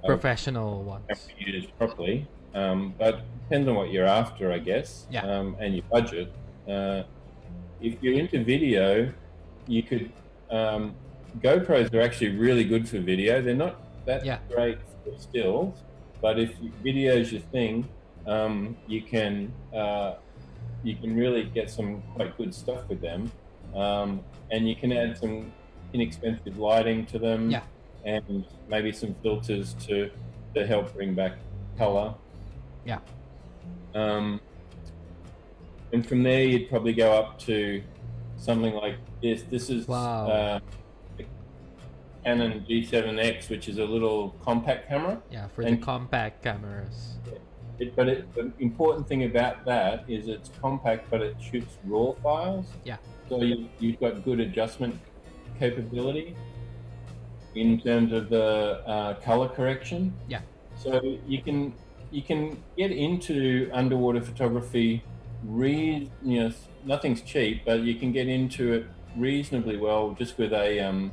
professional ones. used properly, but depends on what you're after, I guess. Yeah. And your budget. If you're into video, you could. GoPros are actually really good for video. They're not that great for stills, but if video is your thing, you can really get some quite good stuff with them, and you can add some inexpensive lighting to them, and maybe some filters to help bring back color. Yeah. And from there, you'd probably go up to something like this. This is Wow. the Canon G7X, which is a little compact camera. Yeah, for the compact cameras. The important thing about that is it's compact, but it shoots RAW files. Yeah. So you've got good adjustment capability in terms of the color correction. Yeah. So you can get into underwater photography. Nothing's cheap, but you can get into it reasonably well just with a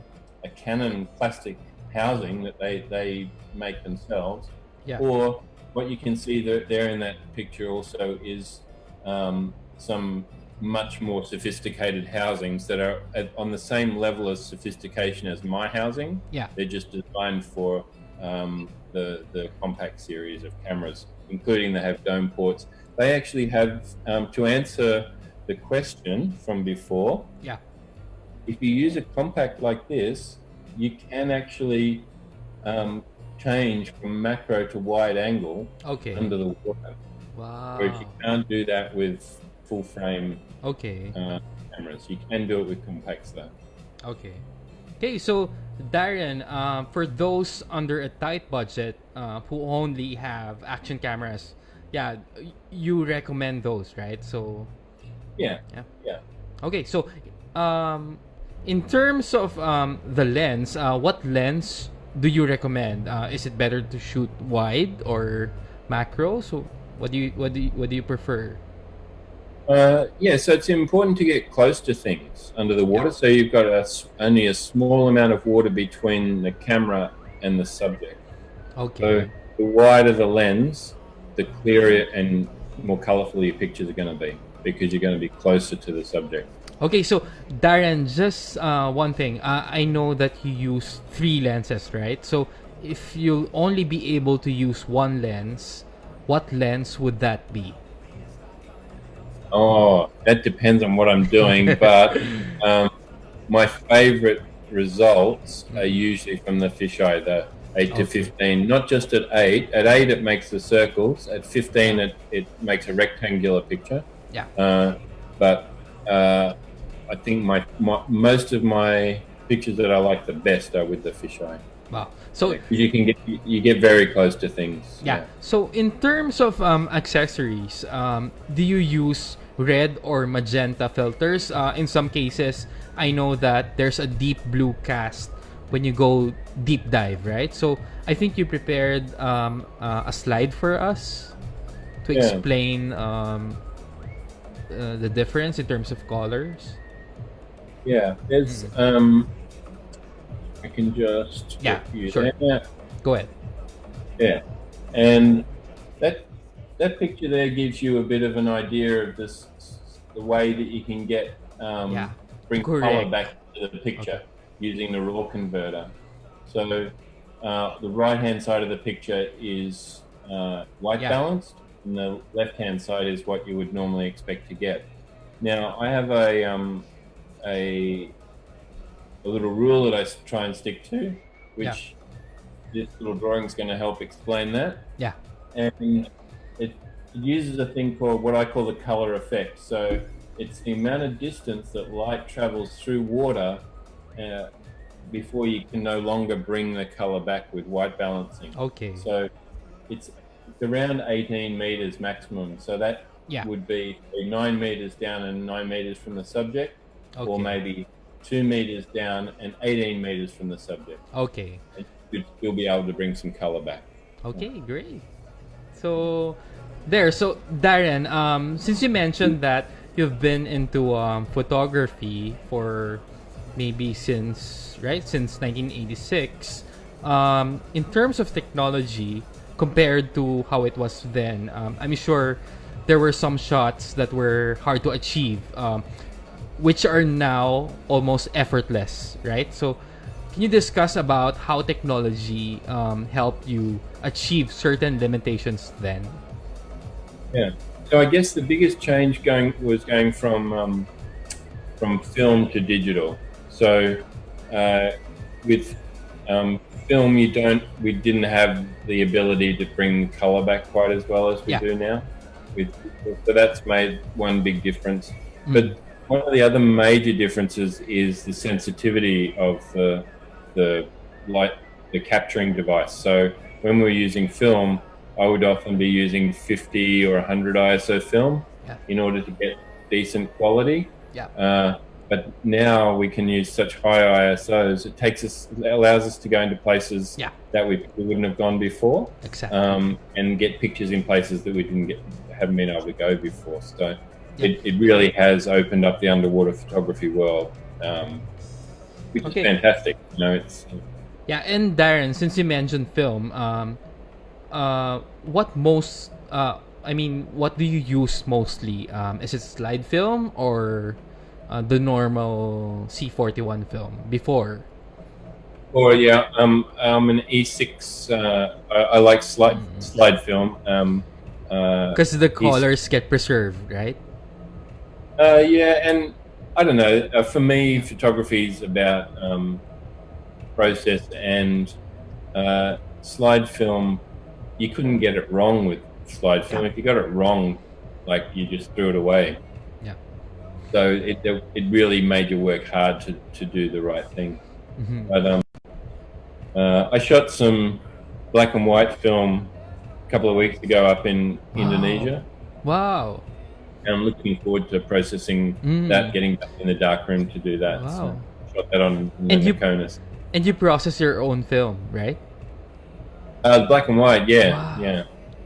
Canon plastic housing that they make themselves. Yeah. Or what you can see there in that picture also is some much more sophisticated housings that are on the same level of sophistication as my housing. Yeah. They're just designed for the compact series of cameras, including they have dome ports. They actually have, to answer the question from before, Yeah. if you use a compact like this, you can actually change from macro to wide angle Okay. under the water. Whereas you Wow. can't do that with full frame Okay. cameras. You can do it with compacts though. Okay. Okay, so Darren, for those under a tight budget who only have action cameras, yeah, you recommend those, right? So, Yeah. yeah. Yeah. Okay, so in terms of the lens, what lens do you recommend? Is it better to shoot wide or macro? So, what do you prefer? Yeah, so it's important to get close to things under the water. So you've got only a small amount of water between the camera and the subject. Okay. So the wider the lens, the clearer and more colourful your pictures are going to be, because you're going to be closer to the subject. Okay, so Darren, just one thing. I know that you use 3 lenses, right? So if you'll only be able to use one lens, what lens would that be? Oh, that depends on what I'm doing, but my favourite results are usually from the fisheye, the 8 to 15. Not just at 8. At 8 it makes the circles. At 15 it makes a rectangular picture. Yeah. But I think my most of my pictures that I like the best are with the fisheye. Wow. So You get very close to things. yeah. So in terms of accessories, do you use red or magenta filters? In some cases, I know that there's a deep blue cast when you go deep dive, right? So I think you prepared a slide for us to explain the difference in terms of colors. Yeah. There's I can just sure. Go ahead. Yeah, and that picture there gives you a bit of an idea of the way that you can get bring color back to the picture using the raw converter. So the right hand side of the picture is white balanced, and the left hand side is what you would normally expect to get. Now I have a little rule that I try and stick to, which this little drawing is going to help explain that. Yeah. And it uses a thing called what I call the color effect. So it's the amount of distance that light travels through water before you can no longer bring the color back with white balancing. Okay. So it's around 18 meters maximum. So that would be 9 meters down and 9 meters from the subject, or maybe 2 meters down and 18 meters from the subject. Okay. And you'll be able to bring some color back. Okay, great. So Darren, since you mentioned that you've been into photography for maybe since 1986, in terms of technology compared to how it was then, I'm sure there were some shots that were hard to achieve, which are now almost effortless, right? So can you discuss about how technology helped you achieve certain limitations then? Yeah. So I guess the biggest change was going from film to digital. So with film, we didn't have the ability to bring color back quite as well as we do now. So that's made one big difference. But one of the other major differences is the sensitivity of the light, the capturing device. So when we're using film, I would often be using 50 or 100 ISO film in order to get decent quality. But now we can use such high ISOs. It allows us to go into places that we wouldn't have gone before. Exactly. And get pictures in places that we haven't been able to go before. So it really has opened up the underwater photography world, which is fantastic. And Darren, since you mentioned film, what do you use mostly? Is it slide film or the normal C41 film before? Or I'm an E6. I like slide film. Because the colors get preserved, right? And I don't know. For me, photography is about process, and slide film, you couldn't get it wrong with slide film. If you got it wrong, like, you just threw it away. Yeah. So it really made you work hard to do the right thing. But I shot some black and white film a couple of weeks ago up in Indonesia. Wow. And I'm looking forward to processing that, getting back in the darkroom to do that. Wow. So shot that on And you- Nikonus. And you process your own film, right? Black and white, yeah, Wow. yeah.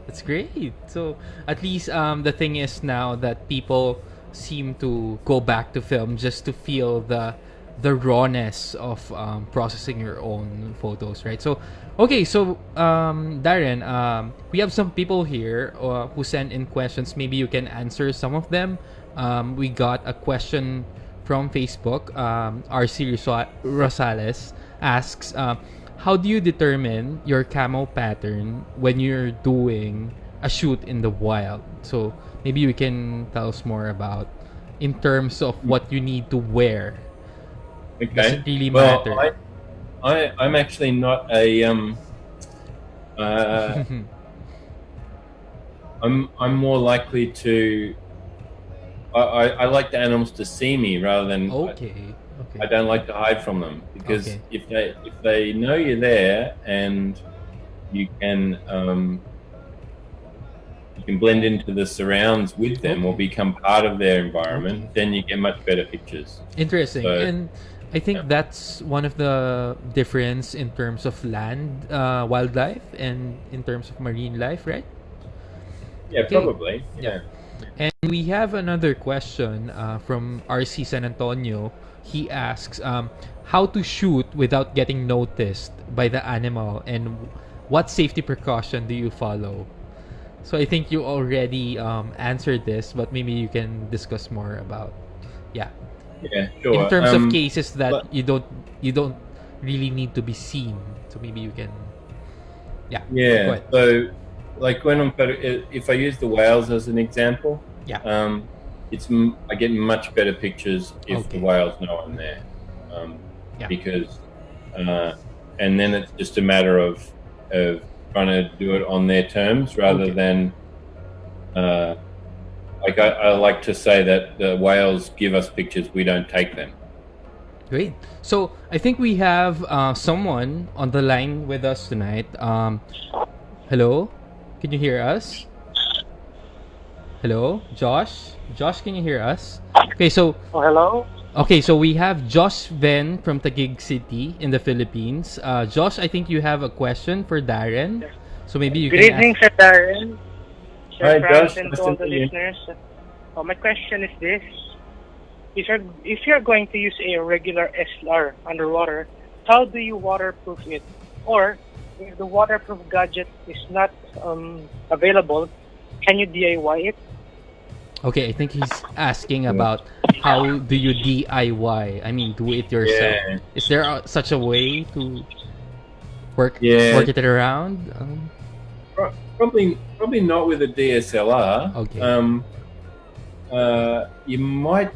That's great. So at least the thing is now that people seem to go back to film just to feel the rawness of processing your own photos, right? So okay, so Darren, we have some people here who sent in questions. Maybe you can answer some of them. We got a question from Facebook. RC Rosales asks, how do you determine your camo pattern when you're doing a shoot in the wild? So maybe you can tell us more about in terms of what you need to wear. Okay. Does it really well, matter? I'm actually not a I'm more likely to. I like the animals to see me rather than. Okay. I don't like to hide from them, because Okay. if they know you're there and you can blend into the surrounds with them or become part of their environment, then you get much better pictures. Interesting. So, And I think that's one of the difference in terms of land wildlife and in terms of marine life, right? Yeah, Okay. probably. Yeah. And we have another question from RC San Antonio. He asks, how to shoot without getting noticed by the animal, and what safety precaution do you follow? So I think you already answered this, but maybe you can discuss more about, Yeah, sure. in terms of cases that but- you don't really need to be seen. So maybe you can, go Yeah. ahead. So, like when if I use the whales as an example, Yeah. I get much better pictures if Okay. the whales know I'm there, because, and then it's just a matter of trying to do it on their terms rather Okay. than, like I like to say that the whales give us pictures, we don't take them. Great. So I think we have someone on the line with us tonight. Hello, can you hear us? Hello, Josh. Josh, can you hear us? Okay, so hello? okay, so we have Josh Ven from Taguig City in the Philippines. Josh, I think you have a question for Darren. So maybe you Good can evening, Sir Darren. Hi, Sir Franz, Josh. and Nice to all to the meet you. listeners. My question is this. If you're going to use a regular SLR underwater, how do you waterproof it? Or, if the waterproof gadget is not available, can you DIY it? Okay, I think he's asking about how do you DIY? I mean, do it yourself. Yeah. Is there such a way to work Yeah. it around? Probably not with a DSLR. Okay. You might.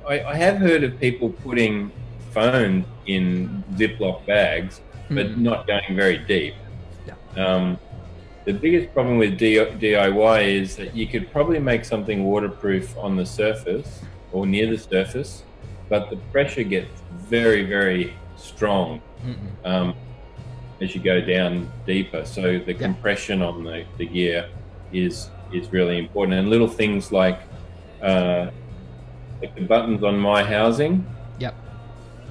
I have heard of people putting phones in Ziploc bags, but not going very deep. Yeah. The biggest problem with DIY is that you could probably make something waterproof on the surface or near the surface, but the pressure gets very, very strong as you go down deeper. So the compression on the gear is really important. And little things like the buttons on my housing, Yep.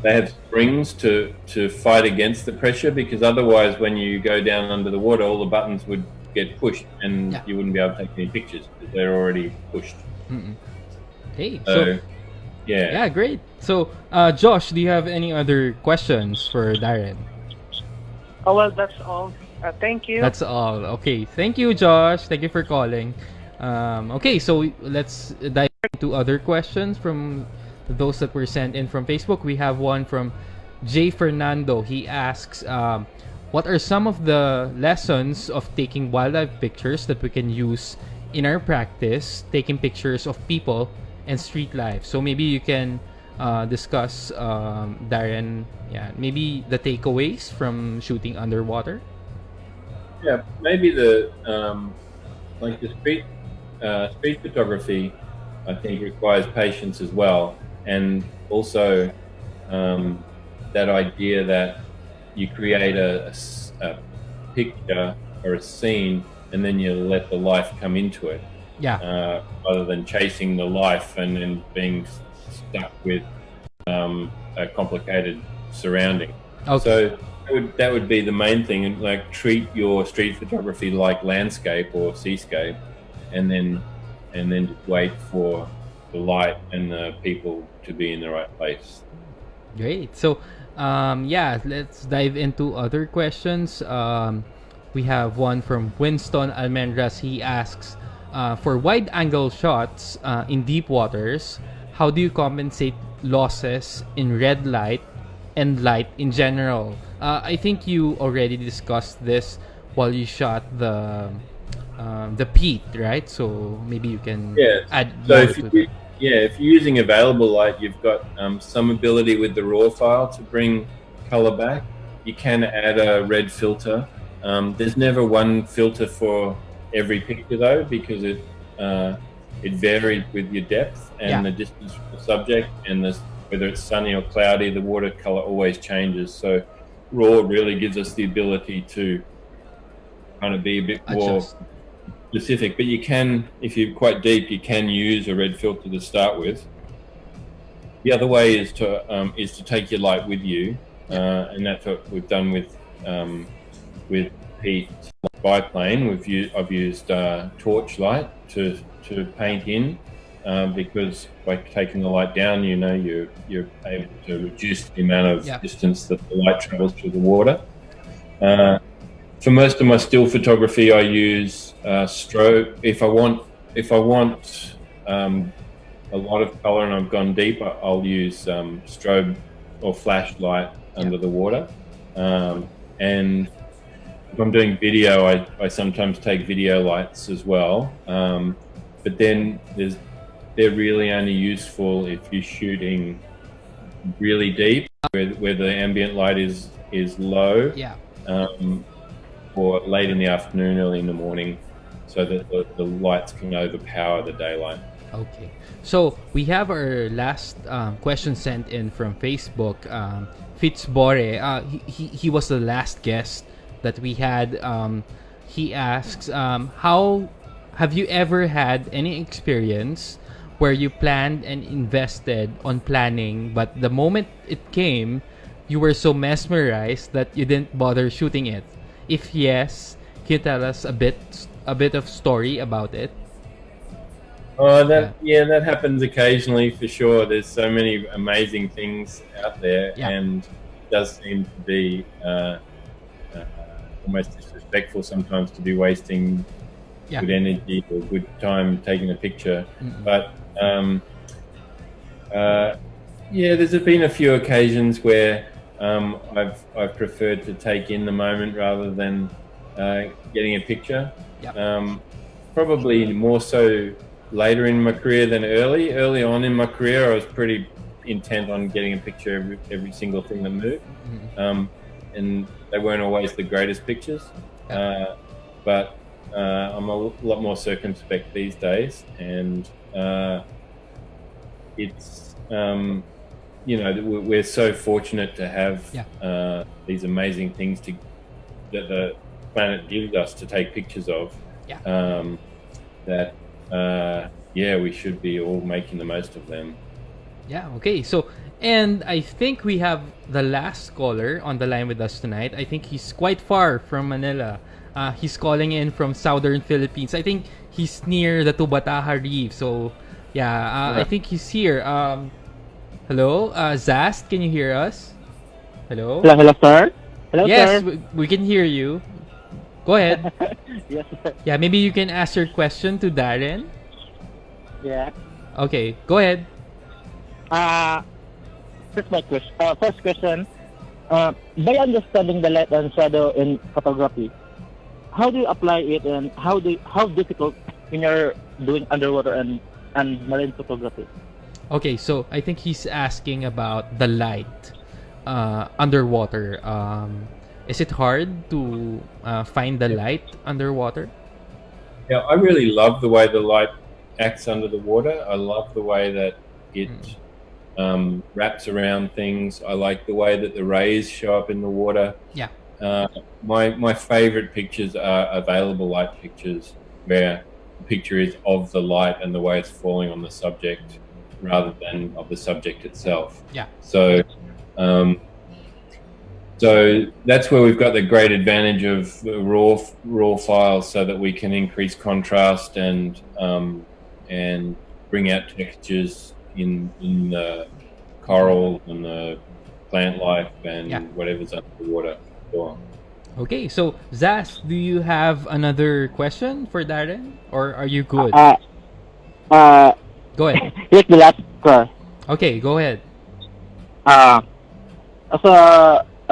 they have springs to fight against the pressure, because otherwise when you go down under the water, all the buttons would get pushed and you wouldn't be able to take any pictures because they're already pushed. Hey, So, so yeah. great. So, Josh, do you have any other questions for Darren? Oh, well, that's all. Thank you. That's all. Okay, thank you, Josh. Thank you for calling. Okay, so let's dive into other questions from those that were sent in from Facebook. We have one from J. Fernando. He asks, what are some of the lessons of taking wildlife pictures that we can use in our practice, taking pictures of people and street life? So maybe you can discuss, Darren, yeah, maybe the takeaways from shooting underwater? Yeah, maybe the like the street photography, I think requires patience as well, and also that idea that you create a picture or a scene, and then you let the life come into it. Yeah. Rather than chasing the life and then being stuck with a complicated surrounding. Okay. So that would be the main thing, and like treat your street photography like landscape or seascape, and then just wait for the light and the people to be in the right place. Great. So, yeah, let's dive into other questions. We have one from Winston Almendras. He asks, for wide-angle shots in deep waters, how do you compensate losses in red light and light in general? I think you already discussed this while you shot the peat, right? So maybe you can add more to that. If you're using available light, you've got some ability with the RAW file to bring color back. You can add a red filter. There's never one filter for every picture though, because it varies with your depth and the distance from the subject, and whether it's sunny or cloudy, the watercolor always changes. So RAW really gives us the ability to kind of be a bit more specific. But you can, if you're quite deep, you can use a red filter to start with. The other way is to take your light with you, and that's what we've done with Pete's biplane. I've used torch light to paint in, because by taking the light down, you're able to reduce the amount of distance that the light travels through the water. For most of my still photography, I use strobe. If I want a lot of color and I've gone deep, I'll use strobe or flashlight under the water. And if I'm doing video, I sometimes take video lights as well. But then they're really only useful if you're shooting really deep, where the ambient light is low. Yeah. Or late in the afternoon, early in the morning, so that the lights can overpower the daylight. Okay. So we have our last question sent in from Facebook. Fitzbore, he was the last guest that we had. He asks, how have you ever had any experience where you planned and invested on planning, but the moment it came, you were so mesmerized that you didn't bother shooting it? If yes, can you tell us a bit of story about it? That happens occasionally for sure. There's so many amazing things out there, and it does seem to be almost disrespectful sometimes to be wasting good energy or good time taking a picture. Mm-hmm. But there's been a few occasions where I've preferred to take in the moment rather than getting a picture. Probably more so later in my career than early. Early on in my career, I was pretty intent on getting a picture of every single thing that moved. Mm-hmm. And they weren't always the greatest pictures. But I'm a lot more circumspect these days, and it's we're so fortunate to have these amazing things that the planet gives us to take pictures of. We should be all making the most of them. Okay. So, and I think we have the last caller on the line with us tonight. I think he's quite far from Manila. He's calling in from southern Philippines. I think he's near the Tubataha Reef. So, I think he's here. Hello, Zast, can you hear us? Hello? Hello, sir. Hello, yes, sir. We can hear you. Go ahead. Yes, sir. Yeah, maybe you can ask your question to Darren. Yeah. Okay, go ahead. First question. By understanding the light and shadow in photography, how do you apply it, and how difficult when you're doing underwater and marine photography? Okay, so I think he's asking about the light underwater. Is it hard to find the light underwater? Yeah, I really love the way the light acts under the water. I love the way that it wraps around things. I like the way that the rays show up in the water. Yeah. My favorite pictures are available light pictures, where the picture is of the light and the way it's falling on the subject rather than of the subject itself. Yeah. So that's where we've got the great advantage of the raw files, so that we can increase contrast and bring out textures in the coral and the plant life and whatever's underwater. Okay, so Zaz, do you have another question for Darren, or are you good? Go ahead. Here's the last question. Okay, go ahead. As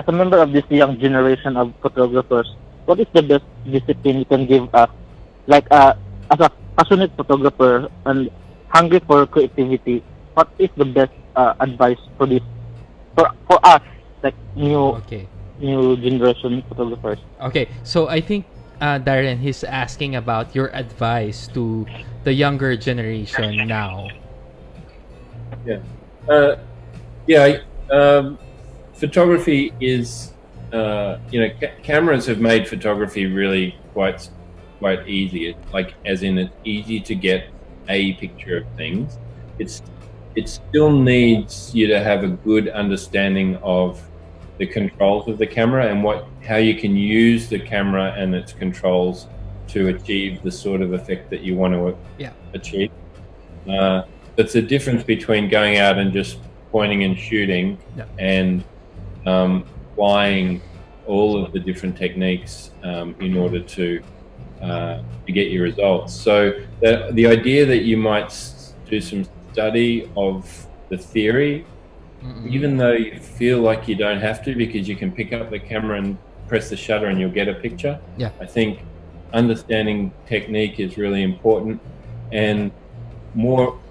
a member of this young generation of photographers, what is the best discipline you can give us? Like, as a passionate photographer and hungry for creativity, what is the best advice for this for us, like new generation photographers? Okay, so I think Darren, he's asking about your advice to the younger generation now. Photography is, cameras have made photography really quite easy. As in, it's easy to get a picture of things. It still needs you to have a good understanding of the controls of the camera and how you can use the camera and its controls to achieve the sort of effect that you want to achieve. That's the difference between going out and just pointing and shooting and applying all of the different techniques in order to get your results. So the idea that you might do some study of the theory, even though you feel like you don't have to, because you can pick up the camera and press the shutter and you'll get a picture. I think understanding technique is really important, and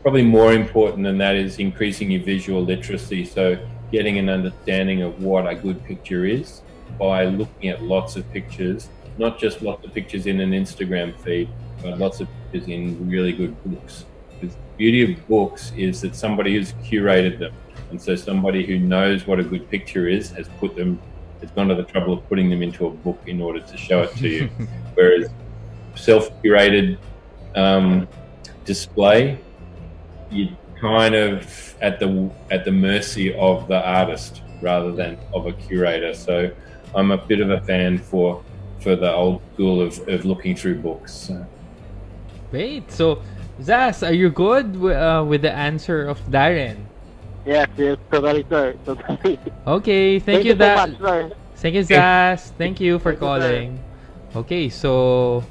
probably more important than that is increasing your visual literacy. So getting an understanding of what a good picture is by looking at lots of pictures, not just lots of pictures in an Instagram feed, but lots of pictures in really good books. Because the beauty of books is that somebody who's curated them, and so somebody who knows what a good picture is has gone to the trouble of putting them into a book in order to show it to you. Whereas self-curated display, you kind of at the mercy of the artist rather than of a curator. So I'm a bit of a fan for the old school of looking through books. So. Great. So Zaz, are you good with the answer of Darren? Yes, totally, sir. Totally. Okay, thank you, so much, sir. Thank you, Zaz. Thank you for calling. Okay, so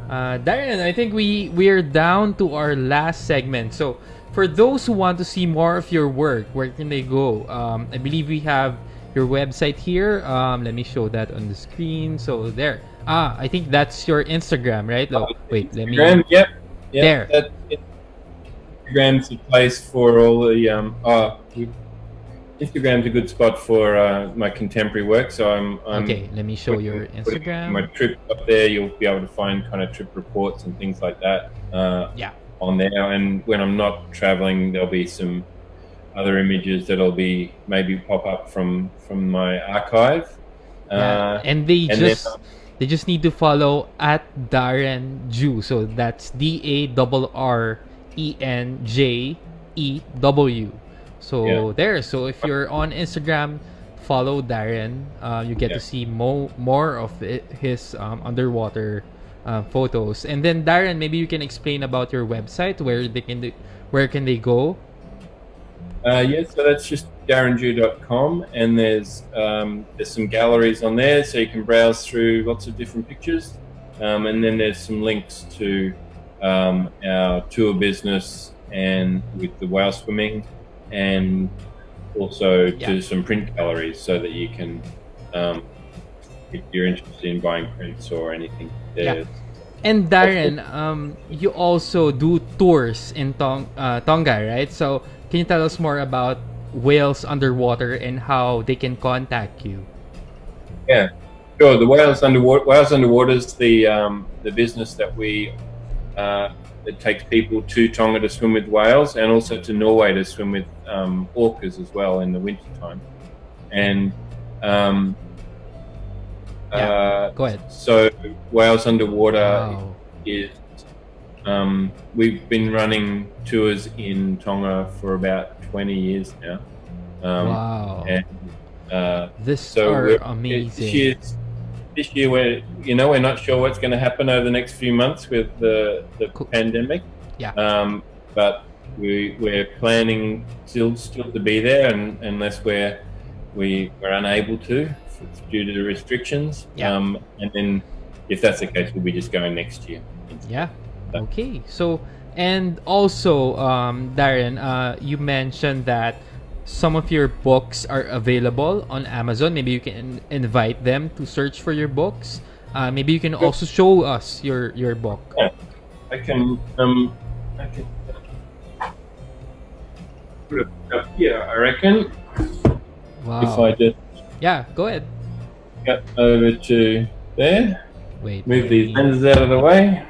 Darren, I think we're down to our last segment. So for those who want to see more of your work, where can they go? I believe we have your website here. Let me show that on the screen. So there. I think that's your Instagram, right? Oh, wait, let me. Instagram, yep. There. Instagram's a place for all the Instagram's a good spot for my contemporary work. So I'm okay. Let me show your Instagram. My trip up there, you'll be able to find kind of trip reports and things like that. On there, and when I'm not traveling, there'll be some other images that'll be maybe pop up from my archive. And they just need to follow at Darren Jew. So that's DARRENJEW. So there. So if you're on Instagram, follow Darren. You get to see more of his underwater photos. And then Darren, maybe you can explain about your website, where can they go? So that's just darrenjew.com, and there's some galleries on there, so you can browse through lots of different pictures, and then there's some links to our tour business and with the whale swimming, and also to some print galleries, so that you can if you're interested in buying prints or anything there. And Darren, you also do tours in Tonga, right? So can you tell us more about Whales Underwater and how they can contact you? Yeah, sure. The Whales Underwater is the business that we that takes people to Tonga to swim with whales, and also to Norway to swim with orcas as well in the winter time. And go ahead. So Whales Underwater Wow. is we've been running tours in Tonga for about 20 years now. Wow. And This we're- are amazing. This year we're not sure what's going to happen over the next few months with the Cool. pandemic. Yeah. But we're planning still to be there, and unless we're unable to due to the restrictions. Yeah. And then if that's the case, we'll be just going next year. Yeah. Okay. So, and also, Darren, you mentioned that some of your books are available on Amazon. Maybe you can invite them to search for your books. Maybe you can also show us your book. Yeah. I can put it up here, I reckon. Wow. If I just Yeah. Go ahead. get over to there. Wait. Move these lenses out of the way.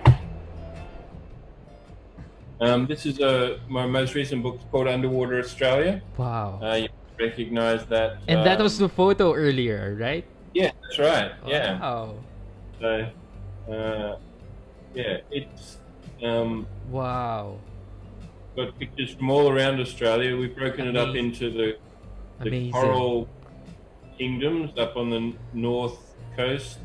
This is my most recent book called Underwater Australia. Wow. You recognize that. And that was the photo earlier, right? Yeah, that's right. Yeah. Wow. So, yeah, it's Wow. got pictures from all around Australia. We've broken it up into the Amazing. coral kingdoms up on the north coast,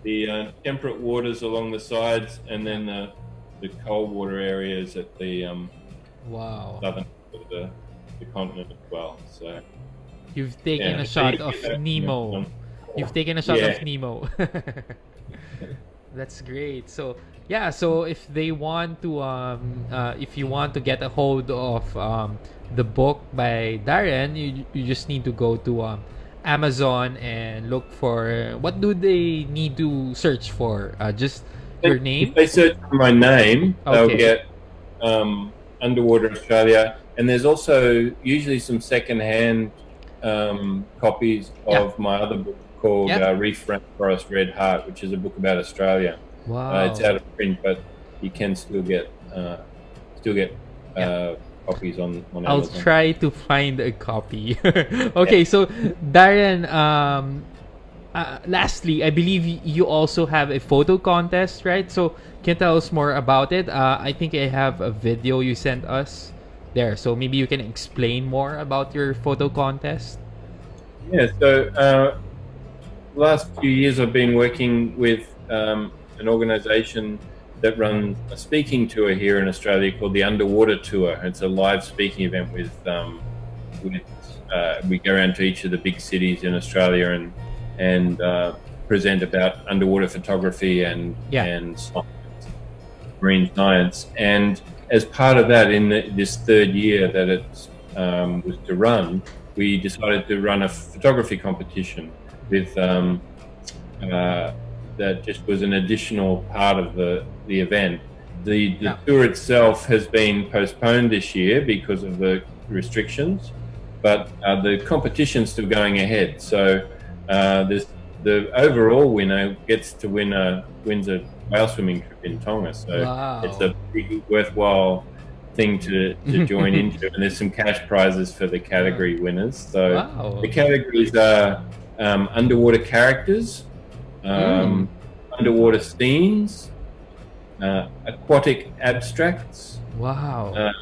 the temperate waters along the sides, and then the cold water areas at the Wow. southern of the continent as well. So You've taken yeah, a so shot you of get that Nemo. from- You've taken a shot Yeah. of Nemo. That's great. So yeah, so if they want to if you want to get a hold of the book by Darren, you just need to go to Amazon and look for, what do they need to search for? Just your name? If they search for my name, they'll Okay. get Underwater Australia, and there's also usually some second-hand copies Yeah. of my other book called Yeah. Reef Rainforest Red Heart, which is a book about Australia. Wow. It's out of print, but you can still get copies on I'll Amazon. try to find a copy. Okay, so Darren, lastly, I believe you also have a photo contest, right? So can you tell us more about it? I think I have a video you sent us there, so maybe you can explain more about your photo contest. Yeah, so last few years I've been working with an organization that runs a speaking tour here in Australia called the Underwater Tour. It's a live speaking event with we go around to each of the big cities in Australia and present about underwater photography and science, marine science. And as part of that, in this third year that it was to run, we decided to run a photography competition with that just was an additional part of the event. The tour itself has been postponed this year because of the restrictions, but the competition's still going ahead. So the overall winner gets to wins a whale swimming trip in Tonga. So Wow. it's a pretty worthwhile thing to join into, and there's some cash prizes for the category winners. So Wow. the categories are underwater characters, underwater scenes, aquatic abstracts. Wow.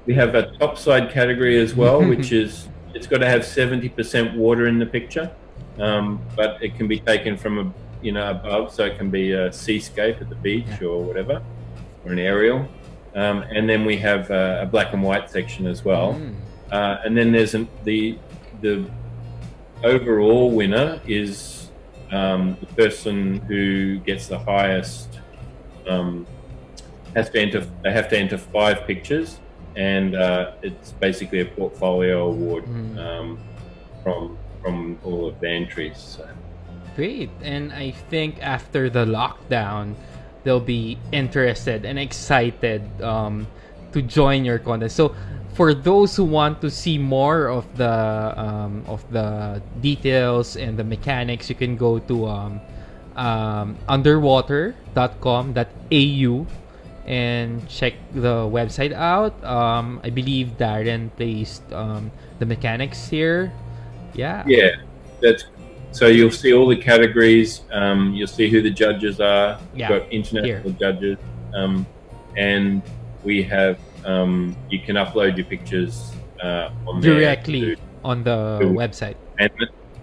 We have a topside category as well, which is it's got to have 70% water in the picture, but it can be taken from above, so it can be a seascape at the beach or whatever, or an aerial. And then we have a black and white section as well. And then there's the overall winner is the person who gets the highest. They have to enter 5 pictures, and it's basically a portfolio award from all of the entries. So. Great. And I think after the lockdown, they'll be interested and excited to join your contest. So for those who want to see more of the details and the mechanics, you can go to underwater.com.au and check the website out. I believe Darren placed the mechanics here. Yeah. Yeah, that's so you'll see all the categories. You'll see who the judges are. Yeah, We've got international judges, and we have you can upload your pictures on directly on the website. And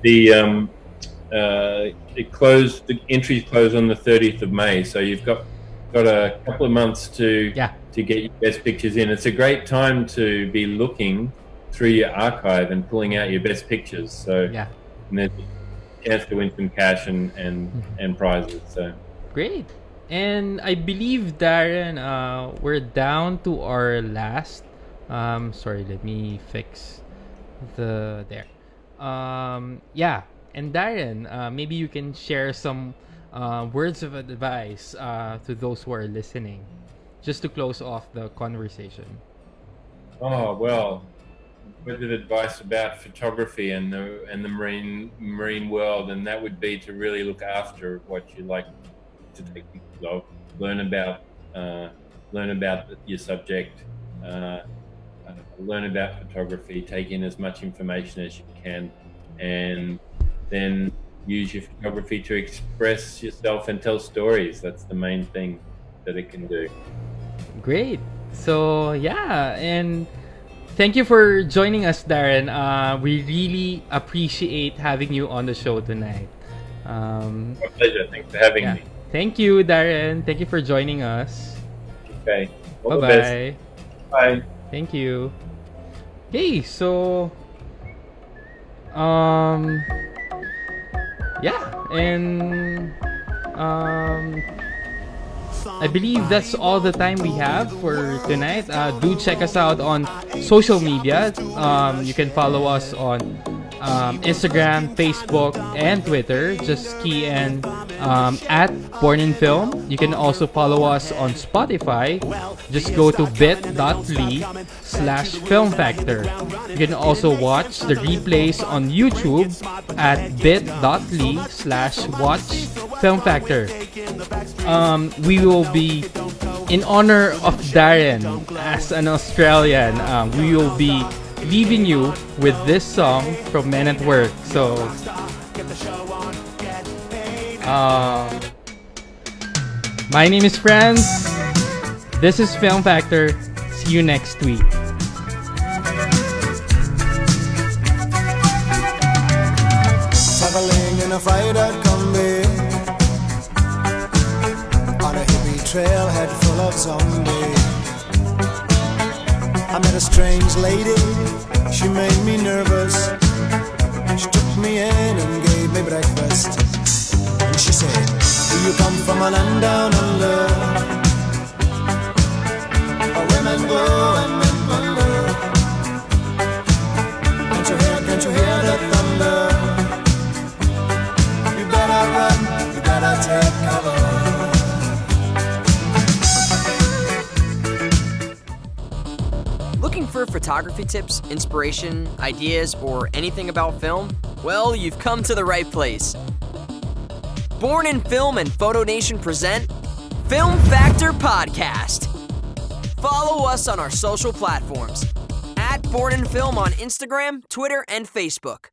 the entries close on the 30th of May, so you've got a couple of months to get your best pictures in. It's a great time to be looking through your archive and pulling out your best pictures. So and there's a chance to win some cash and prizes. So great. And I believe, Darren, we're down to our last. Sorry, let me fix there. And Darren, maybe you can share some words of advice to those who are listening, just to close off the conversation. Oh well, words of advice about photography and the marine world, and that would be to really look after what you like to take pictures of. Learn about your subject. Learn about photography. Take in as much information as you can, and then use your photography to express yourself and tell stories. That's the main thing that it can do. Great. So and thank you for joining us, Darren. We really appreciate having you on the show tonight. My pleasure. Thanks for having me. Thank you, Darren. Thank you for joining us. Okay. All Bye-bye. the best. Bye. Thank you. Okay, so I believe that's all the time we have for tonight. Do check us out on social media. You can follow us on Instagram, Facebook, and Twitter. Just key in at Born in Film. You can also follow us on Spotify. Just go to bit.ly/filmfactor. You can also watch the replays on YouTube at bit.ly/watchfilmfactor. We will be, in honor of Darren as an Australian, we will be leaving you with this song from Men at Work. So my name is Franz. This is Film Factor. See you next week. Traveling in a freighter combi on a hippie trailhead full of zombies. I met a strange lady, she made me nervous. She took me in and gave me breakfast. And she said, do you come from a land down under, where women glow and men wonder? Can't you hear the thunder? You better run, you better take cover. Looking for photography tips, inspiration, ideas, or anything about film? Well, you've come to the right place. Born in Film and Photo Nation present Film Factor Podcast. Follow us on our social platforms at Born in Film on Instagram, Twitter, and Facebook.